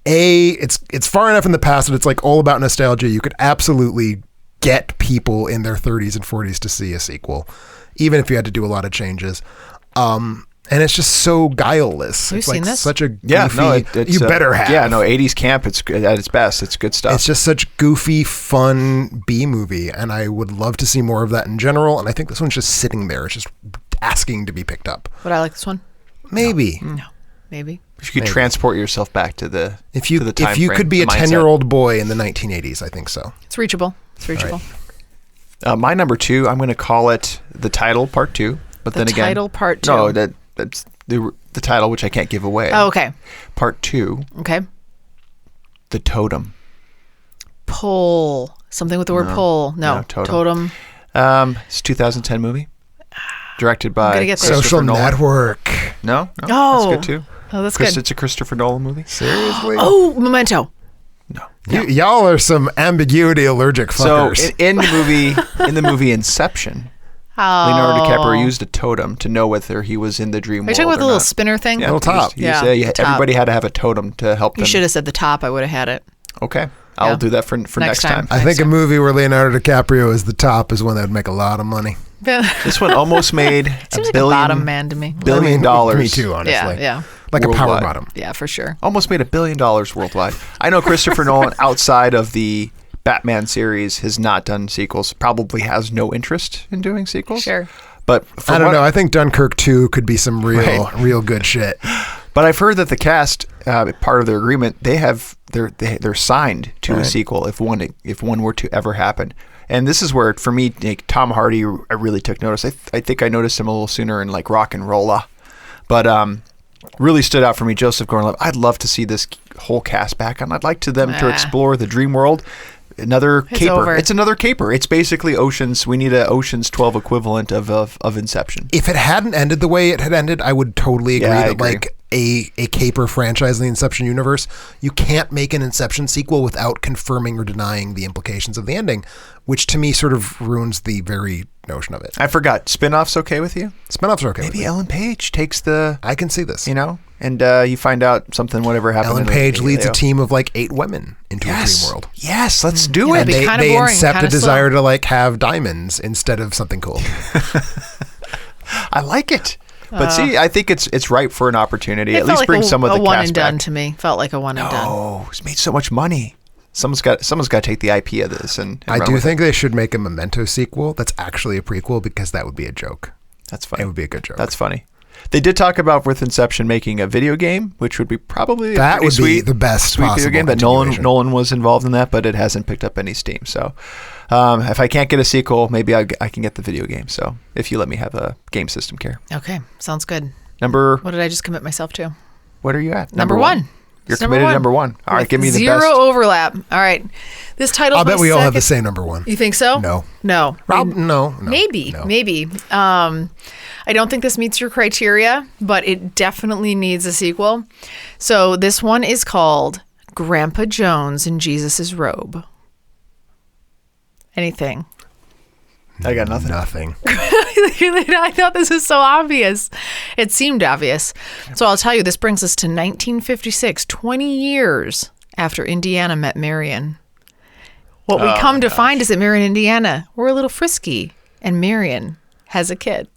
it's far enough in the past that it's all about nostalgia. You could absolutely get people in their 30s and 40s to see a sequel, even if you had to do a lot of changes. And it's just so guileless. Have you seen this? Such a goofy, you better have. Yeah, no, 80s camp, it's at its best. It's good stuff. It's just such goofy, fun B movie, and I would love to see more of that in general, and I think this one's just sitting there. It's just asking to be picked up. Would I like this one? Maybe. No. Maybe. If you could transport yourself back to the If you time could be a frame, the mindset. 10-year-old boy in the 1980s, I think so. It's reachable. It's reachable. My number 2, I'm going to call it The Title Part 2. But The then again, Title Part 2. No, that's the title, which I can't give away. Oh, okay. Part 2. Okay. The Totem. Pull. Something with the word pull. No. Totem. Totem. It's a 2010 movie. Directed by gonna get there. Social Network. No? Oh. That's good too. Oh, that's good. It's a Christopher Nolan movie. Seriously? Oh, Memento. No. Y'all are some ambiguity allergic fuckers. So in the movie Inception, Leonardo DiCaprio used a totem to know whether he was in the dream world. Are you talking about or the little not. spinner thing? Yeah, Little top. Everybody had to have a totem to help them. You should have said the top. I would have had it. Okay. I'll do that for next time. I think a movie where Leonardo DiCaprio is the top is one that would make a lot of money. This one almost made Seems a like billion, a bottom man to me. Me dollars. too, honestly. Yeah. Like a power Worldwide. bottom. Yeah, for sure. Almost made $1 billion worldwide. I know Christopher Nolan, outside of the Batman series, has not done sequels. Probably has no interest in doing sequels. Sure. But I don't know. I think Dunkirk 2 could be some real good shit. But I've heard that the cast, part of their agreement, they're signed to a sequel if one were to ever happen. And this is where, for me, like, Tom Hardy, I really took notice. I think I noticed him a little sooner in like Rock and Rolla, but really stood out for me. Joseph Gordon-Levitt. I'd love to see this whole cast back on. I'd like them to explore the dream world. Another caper. Over. It's another caper. It's basically Oceans. We need a Oceans 12 equivalent of Inception. If it hadn't ended the way it had ended, I would totally agree that like a caper franchise in the Inception universe, you can't make an Inception sequel without confirming or denying the implications of the ending, which to me sort of ruins the very notion of it. I forgot. Spin-offs okay with you? Spin-offs are okay with Maybe me. Ellen Page takes the... I can see this. You know? And you find out something, whatever happened. Ellen Page leads a team of like 8 women into a dream world. Yes, let's do Yeah, it. that'd be kinda They boring, incept a kinda desire slow. to like have diamonds instead of something cool. I like it. But see, I think it's ripe for an opportunity. It At felt least like bring some of the a one cast and done back. to me. Felt like a one and done. Oh, it's made so much money. Someone's got to take the IP of this and I run do with think they should make a Memento sequel that's actually a prequel because that would be a joke. it. That's funny. It would be a good joke. That's funny. They did talk about with Inception making a video game, which would be probably a That pretty would be sweet, the best sweet video possible game. That continuation. Nolan was involved in that, but it hasn't picked up any steam. So if I can't get a sequel, maybe I can get the video game. So if you let me have a game system care. Okay, sounds good. Number, What did I just commit myself to? what are you at? Number one. You're It's committed to number one. All right, With give me the zero best. overlap. All right, this title. I'll bet we all have the same number one. You think so? No. No. No. Maybe. No. Maybe. I don't think this meets your criteria, but it definitely needs a sequel. So this one is called Grandpa Jones in Jesus' Robe. Anything? I got nothing. Nothing. I thought this was so obvious. It seemed obvious. So I'll tell you, this brings us to 1956, 20 years after Indiana met Marion. What we come to find is that Marion and Indiana were a little frisky, and Marion has a kid.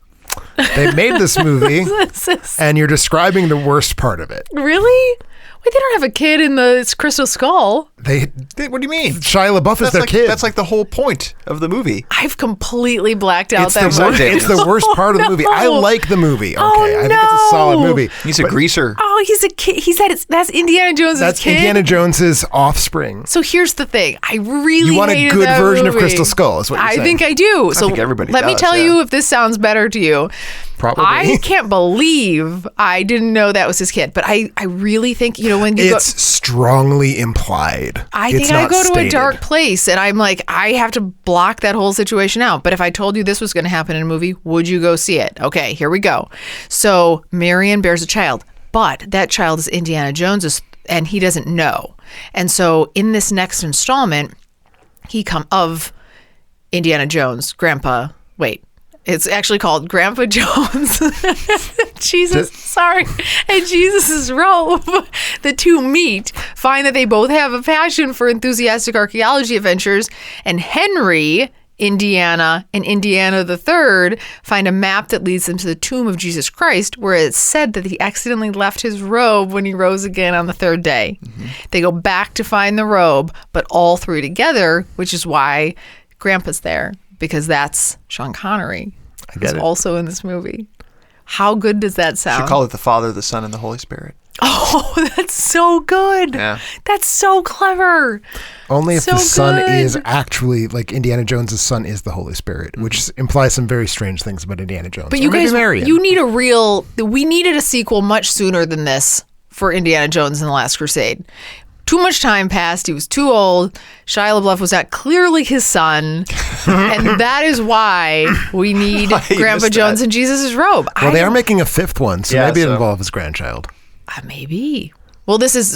They made this movie, This is- and you're describing the worst part of it. Really? Wait, they don't have a kid in the Crystal Skull. What do you mean? Shia LaBeouf is That's their like, kid. That's like the whole point of the movie. I've completely blacked out it's that the, worst, movie. it's the worst part of the movie. I No. like the movie. Okay, Oh, I think it's a solid no. movie. He's a greaser. Oh, he's a kid. He said that's Indiana Jones' That's kid. Indiana Jones's offspring. So here's the thing. I really You want a hated good that version of movie. Crystal Skull, is what you're I saying. think I do. So think everybody let me does, tell yeah. you if this sounds better to you. Probably. I can't believe I didn't know that was his kid. But I really think, when you It's strongly implied. I It's think I not go to stated. a dark place and I'm like, I have to block that whole situation out. But if I told you this was going to happen in a movie, would you go see it? Okay, here we go. So Marion bears a child, but that child is Indiana Jones's and he doesn't know. And so in this next installment, of Indiana Jones, it's actually called Grandpa Jones. Jesus, sorry. And Jesus' robe. The two meet, find that they both have a passion for enthusiastic archaeology adventures, and Henry, Indiana, and Indiana the Third find a map that leads them to the tomb of Jesus Christ, where it's said that he accidentally left his robe when he rose again on the third day. Mm-hmm. They go back to find the robe, but all three together, which is why Grandpa's there, because that's Sean Connery. Who's also in this movie. How good does that sound? Should call it the Father, the Son, and the Holy Spirit. Oh, that's so good. Yeah. That's so clever. Only if So the son good. is actually, like Indiana Jones' son is the Holy Spirit, which implies some very strange things about Indiana Jones. But Or you maybe guys, Marion. we needed a sequel much sooner than this for Indiana Jones and the Last Crusade. Too much time passed. He was too old. Shia LaBeouf was not clearly his son. And that is why we need Why you Grandpa missed Jones that. in Jesus' robe. Well, they are making a fifth one, so Yeah, maybe it so- involves his grandchild. Maybe. Well, this is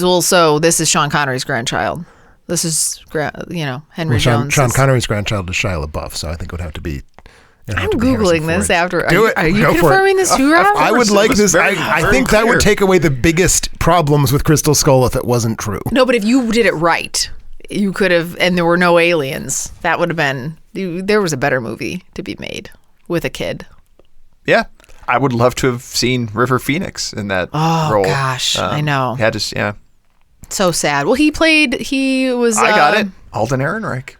Sean Connery's grandchild. This is, Henry Well, Jones. Sean Connery's grandchild is Shia LaBeouf, so I think it would have to be. I'm Googling this after. Do it. Are you Go for it. confirming this too, Rob? I would course, it like was this. very- I very think that clear. would take away the biggest problems with Crystal Skull if it wasn't true. No, but if you did it right, you could have, and there were no aliens. That would have been. There was a better movie to be made with a kid. Yeah. I would love to have seen River Phoenix in that role. Oh gosh, I know. Had to, yeah. So sad. Well, he was. I got it. Alden Ehrenreich.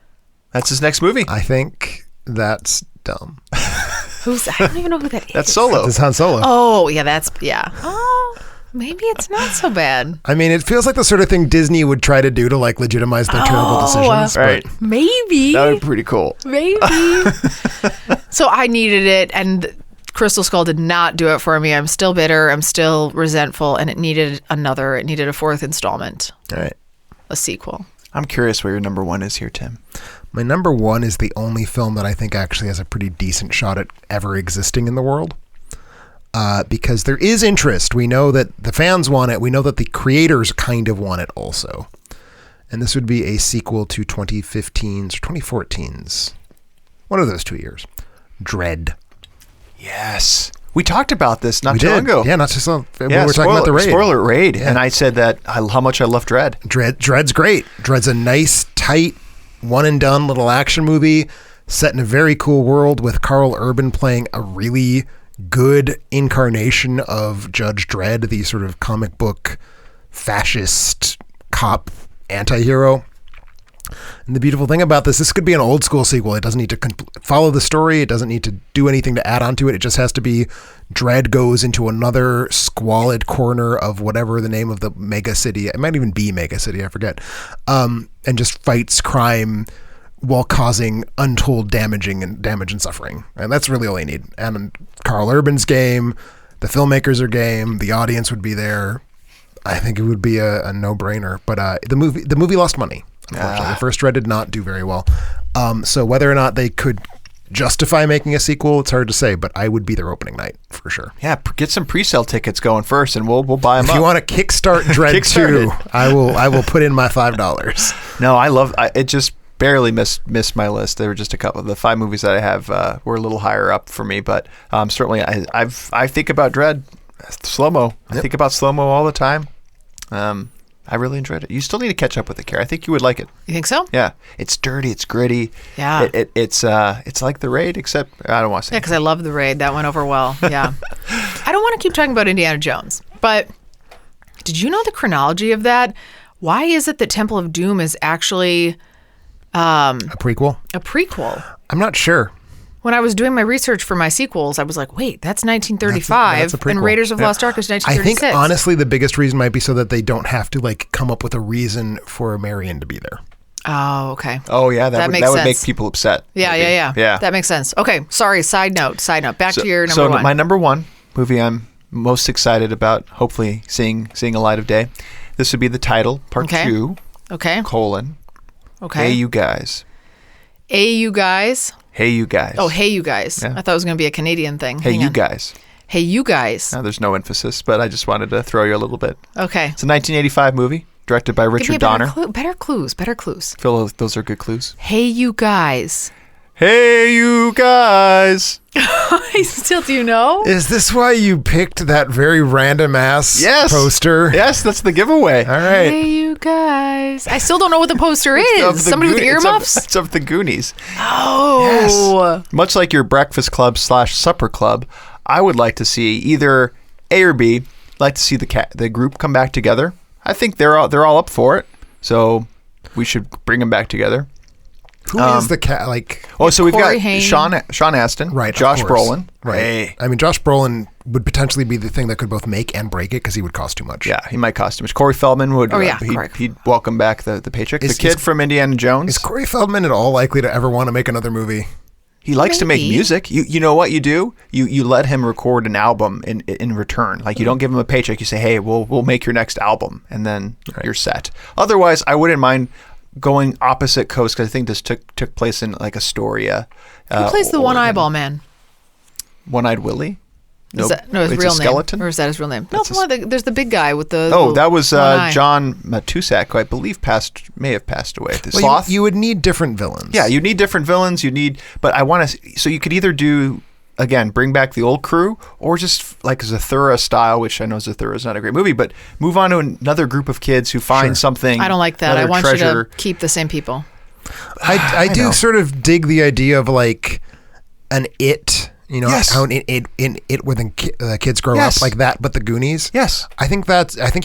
That's his next movie. I think that's dumb. I don't even know who that is. That's Solo. It's Han Solo. Oh yeah, yeah. Oh, Maybe it's not so bad. I mean, it feels like the sort of thing Disney would try to do to like legitimize their terrible decisions. Right. Maybe. That would be pretty cool. Maybe. So I needed it, and Crystal Skull did not do it for me. I'm still bitter. I'm still resentful, and it needed a fourth installment. All right. A sequel. I'm curious where your number one is here, Tim. My number one is the only film that I think actually has a pretty decent shot at ever existing in the world. Because there is interest. We know that the fans want it. We know that the creators kind of want it also. And this would be a sequel to 2015's or 2014's. One of those 2 years. Dread. Yes. We talked about this not We too long did. ago. Yeah, not just long. We were talking about the Raid. Spoiler Raid. Yeah. And I said that how much I love Dread. Dread's great. Dread's a nice, tight, one and done little action movie set in a very cool world with Carl Urban playing a really good incarnation of Judge Dredd, the sort of comic book fascist cop anti-hero. And the beautiful thing about this could be an old school sequel. It doesn't need to follow the story. It doesn't need to do anything to add on to it. It just has to be Dredd goes into another squalid corner of whatever the name of the mega city. It might even be mega city. I forget. And just fights crime while causing untold damage and suffering. And that's really all you need. And Carl Urban's game, the filmmakers are game, the audience would be there. I think it would be a no-brainer. But the movie lost money, unfortunately. The first Dread did not do very well. So whether or not they could justify making a sequel, it's hard to say, but I would be their opening night for sure. Yeah, get some pre-sale tickets going first, and we'll buy them If up. you want to kickstart Dread 2, I will put in my $5. No, it just barely missed my list. There were just a couple of the 5 movies that I have were a little higher up for me, but certainly I think about Dread slow-mo. I think about slow-mo all the time. I really enjoyed it. You still need to catch up with it, Carrie. I think you would like it. You think so? Yeah, it's dirty, it's gritty. Yeah, it's like The Raid, except I don't want to say. Yeah, because I love The Raid. That went over well. Yeah, I don't want to keep talking about Indiana Jones, but did you know the chronology of that? Why is it that Temple of Doom is actually A prequel? a prequel? I'm not sure. When I was doing my research for my sequels, I was like, wait, that's 1935, That's a prequel. and Raiders of the Lost Ark is I 1936. think, honestly, the biggest reason might be so that they don't have to, like, come up with a reason for Marion to be there. Oh, okay. Oh, yeah, that makes would make sense. people upset. Yeah, maybe. yeah. That makes sense. Okay, sorry, side note. Back to your number one. My number one movie I'm most excited about, hopefully seeing a light of day. This would be the title, part 2, Okay. colon, Okay. Hey You Guys. Hey, you guys. Hey You Guys. Oh, hey, you guys. Yeah. I thought it was going to be a Canadian thing. Hey Hang You on. Guys. Hey, you guys. Now, there's no emphasis, but I just wanted to throw you a little bit. Okay. It's a 1985 movie, directed by Give me Richard a Donner. better clues. Phil, those are good clues. Hey, you guys. Hey You Guys. Do you know? Is this why you picked that very random ass Yes. poster? Yes, that's the giveaway. All right. Hey, you guys. I still don't know what the poster Of is. the Somebody with Goonies- earmuffs? It's of the Goonies. Oh. Much like your breakfast club / supper club, I would like to see either A or B. Like to see the group come back together. I think they're all up for it, so we should bring them back together. Who is the cat? Like, Oh, so we've Corey got Haim. Sean Astin, right? of Josh course. Brolin, right? Hey. I mean, Josh Brolin would potentially be the thing that could both make and break it because he would cost too much. Yeah, he might cost too much. Corey Feldman would. Oh, yeah, he'd welcome back the paycheck. Is- the kid is- from Indiana Jones. Is Corey Feldman at all likely to ever want to make another movie? He likes to make Maybe. music. You know what you do? You let him record an album in return. Like, you don't give him a paycheck. You say, hey, we'll make your next album, and then you're set. Otherwise, I wouldn't mind going opposite coast, because I think this took place in like Astoria. Who plays the one Oregon. eyeball man? One-eyed Willie? Is that, his it's real a skeleton? name? Or is that his real name? That's No, there's the big guy with the. Oh, that was one eye. John Matusak, who I believe may have passed away. The Well, Sloth. you would need different villains. Yeah, you need different villains. But I want to. So you could either do, again, bring back the old crew, or just like Zathura style, which I know Zathura is not a great movie, but move on to another group of kids who find something. I don't like that. I another want treasure. you to keep the same people. I do know. sort of dig the idea of like an It, You know, Yes. how in it where the kids grow Yes. up like that, but the Goonies. Yes. I think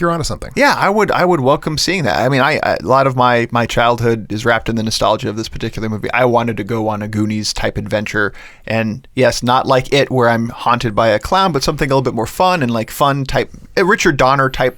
you're onto something. Yeah, I would welcome seeing that. I mean, a lot of my childhood is wrapped in the nostalgia of this particular movie. I wanted to go on a Goonies type adventure, and yes, not like It, where I'm haunted by a clown, but something a little bit more fun and like fun type, a Richard Donner type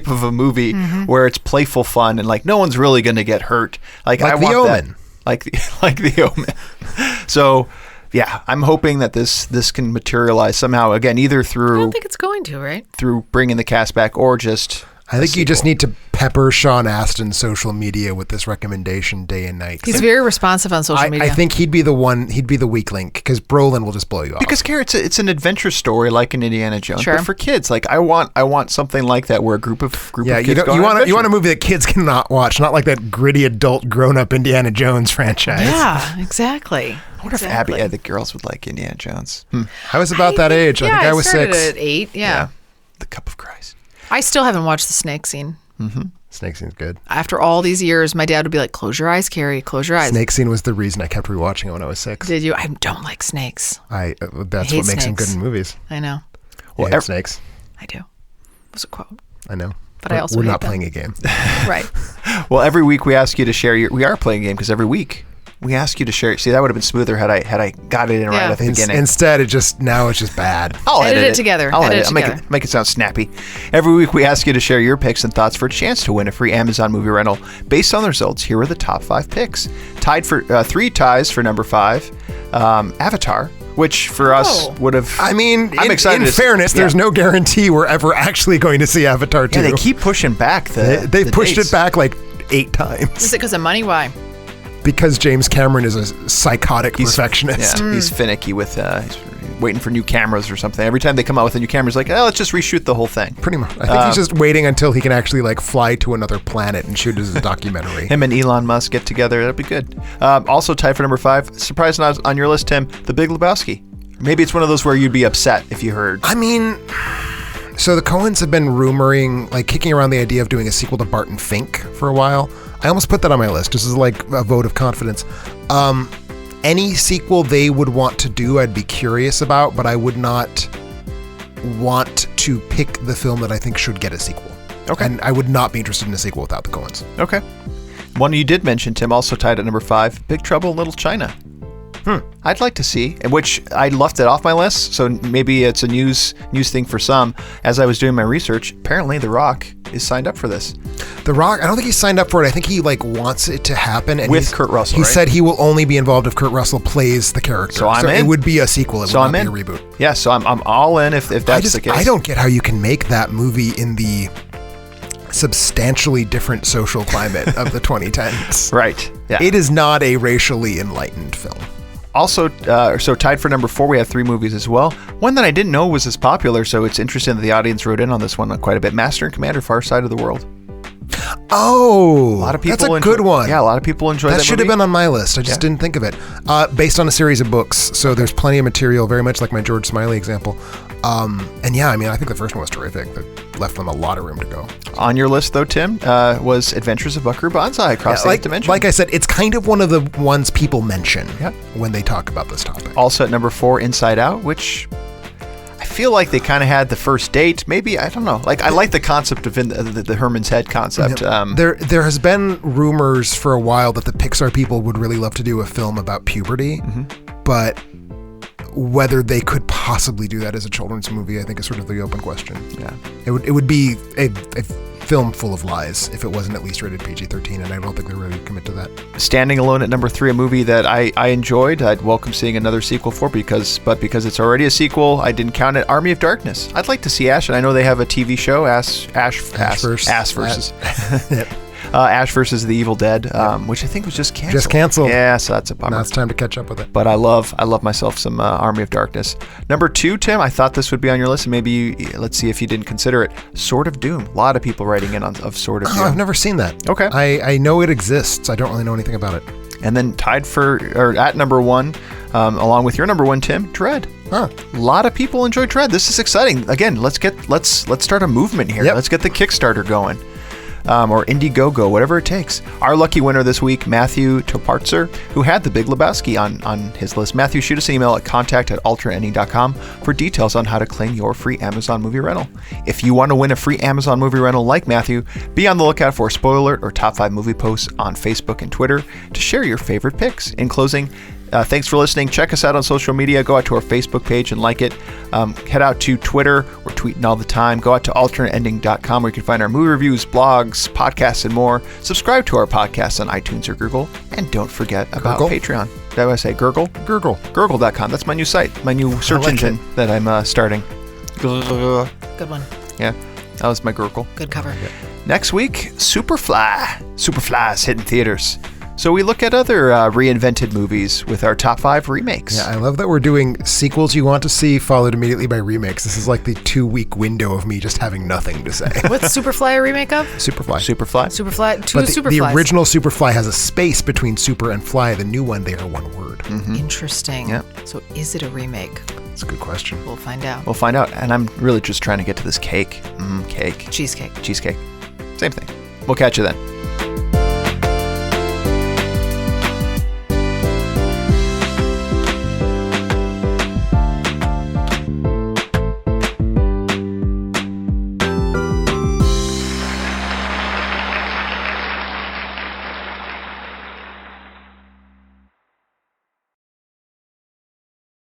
of a movie where it's playful fun and like no one's really going to get hurt. Like I The want Omen. that, like the Omen. So. Yeah, I'm hoping that this can materialize somehow again, either I through don't think it's going to, right? through bringing the cast back or just. I think you just need to pepper Sean Astin's social media with this recommendation day and night. He's very responsive on social media. I think he'd be the weak link because Brolin will just blow you off. Because Garrett, it's an adventure story like in Indiana Jones, Sure. but for kids. Like I want something like that where a group of kids you go on an want a adventure. movie that kids cannot watch, not like that gritty adult grown up Indiana Jones franchise. Yeah, exactly. I wonder if Abby, the girls would like Indiana Jones. I was about that age. I think I was started 6. at 8. Yeah. The Cup of Christ. I still haven't watched the snake scene. Snake scene's good. After all these years, my dad would be like, "Close your eyes, Carrie. Close your eyes." Snake scene was the reason I kept rewatching it when I was 6. Did you? I don't like snakes. That's I what hate makes them snakes. good in movies. I know. Well, Well, snakes. I do. It was a quote. I know. But I also we're hate not them. playing a game. Right. Well, every week we ask you to share we are playing a game because every week we ask you to share. See, that would have been smoother had I got it in right Yeah. at the beginning. Instead, it's just bad. I'll Edit edit it together. I'll Edit edit it it. together. Make it sound snappy. Every week we ask you to share your picks and thoughts for a chance to win a free Amazon movie rental. Based on the results, here are the top 5 picks. Tied for 3 ties for number 5, Avatar, which for us would have. I mean, I'm excited. in fairness, there's no guarantee we're ever actually going to see Avatar 2. Yeah, they keep pushing back They've pushed dates. it back like 8 times. Is it because of money? Why? Because James Cameron is a psychotic perfectionist. Yeah, he's finicky with he's waiting for new cameras or something. Every time they come out with a new camera, he's like, let's just reshoot the whole thing. Pretty much. I think he's just waiting until he can actually like fly to another planet and shoot as a documentary. Him and Elon Musk get together. That'd be good. Also tied for number 5, surprise not on your list, Tim, The Big Lebowski. Maybe it's one of those where you'd be upset if you heard. I mean, so the Coens have been rumoring, like kicking around the idea of doing a sequel to Barton Fink for a while. I almost put that on my list. This is like a vote of confidence. Any sequel they would want to do, I'd be curious about, but I would not want to pick the film that I think should get a sequel. Okay. And I would not be interested in a sequel without the Coens. Okay. One you did mention, Tim, also tied at number 5, Big Trouble in Little China. I'd like to see, which I left it off my list, so maybe it's a news thing for some. As I was doing my research, apparently The Rock is signed up for this. The Rock, I don't think he's signed up for it. I think he like wants it to happen. And With Kurt Russell, He right? said he will only be involved if Kurt Russell plays the character. So I'm in. It would be a sequel. It would So I'm not in. be a reboot. Yeah, so I'm all in if that's the case. I don't get how you can make that movie in the substantially different social climate of the 2010s. Right. Yeah. It is not a racially enlightened film. Also, so tied for number 4, we have 3 movies as well. One that I didn't know was as popular, so it's interesting that the audience wrote in on this one quite a bit. Master and Commander: Far Side of the World. Oh, A lot of people. that's a good one. Yeah, a lot of people enjoy that. That should have movie. been on my list. I just didn't think of it. Based on a series of books, so there's plenty of material, very much like my George Smiley example. And yeah, I mean, I think the first one was terrific. That left them a lot of room to go. On your list, though, Tim, was Adventures of Buckaroo Bonsai Across the like, Eighth Dimension. like I said, it's kind of one of the ones people mention Yeah. when they talk about this topic. Also at number 4, Inside Out, which I feel like they kind of had the first date. Maybe, I don't know. Like I like the concept of the Herman's Head concept. There has been rumors for a while that the Pixar people would really love to do a film about puberty, but whether they could possibly do that as a children's movie, I think is sort of the open question. Yeah. It would be a film full of lies if it wasn't at least rated PG-13, and I don't think they're ready to commit to that. Standing Alone at number 3, a movie that I enjoyed. I'd welcome seeing another sequel for because it's already a sequel, I didn't count it. Army of Darkness. I'd like to see Ash, and I know they have a TV show, Ash versus the Evil Dead, which I think was just canceled. Just canceled. Yeah, so that's a bummer. Now it's time to catch up with it. But I love myself some Army of Darkness. Number 2, Tim, I thought this would be on your list, and maybe let's see if you didn't consider it. Sword of Doom. A lot of people writing in of Sword of Doom. Oh, I've never seen that. Okay. I know it exists. I don't really know anything about it. And then at number 1, along with your number 1, Tim, Dread. Huh. A lot of people enjoy Dread. This is exciting. Again, let's start a movement here. Yep. Let's get the Kickstarter going. or Indiegogo, whatever it takes. Our lucky winner this week, Matthew Topartzer, who had The Big Lebowski on his list. Matthew, shoot us an email at contact@alternatending.com for details on how to claim your free Amazon movie rental. If you want to win a free Amazon movie rental like Matthew, be on the lookout for a spoiler alert or top 5 movie posts on Facebook and Twitter to share your favorite picks. In closing, thanks for listening. Check us out on social media. Go out to our Facebook page and like it. Head out to Twitter. We're tweeting all the time. Go out to alternatending.com where you can find our movie reviews, blogs, podcasts, and more. Subscribe to our podcast on iTunes or Google. And don't forget about Gurgle? Patreon. Did I say Gurgle? Gurgle. Gurgle.com. That's my new site, my new search engine that I'm starting. Good one. Yeah, that was my Gurgle. Good cover. Next week, Superfly. Superfly's hitting theaters. So we look at other reinvented movies with our top 5 remakes. Yeah, I love that we're doing sequels you want to see followed immediately by remakes. This is like the 2-week window of me just having nothing to say. What's Superfly a remake of? Superfly. Superfly. Two But the Superflies. original Superfly has a space between super and fly. The new one, they are one word. Interesting. Yeah. So is it a remake? That's a good question. We'll find out. We'll find out. And I'm really just trying to get to this cake. Cake. Cheesecake. Cheesecake. Same thing. We'll catch you then.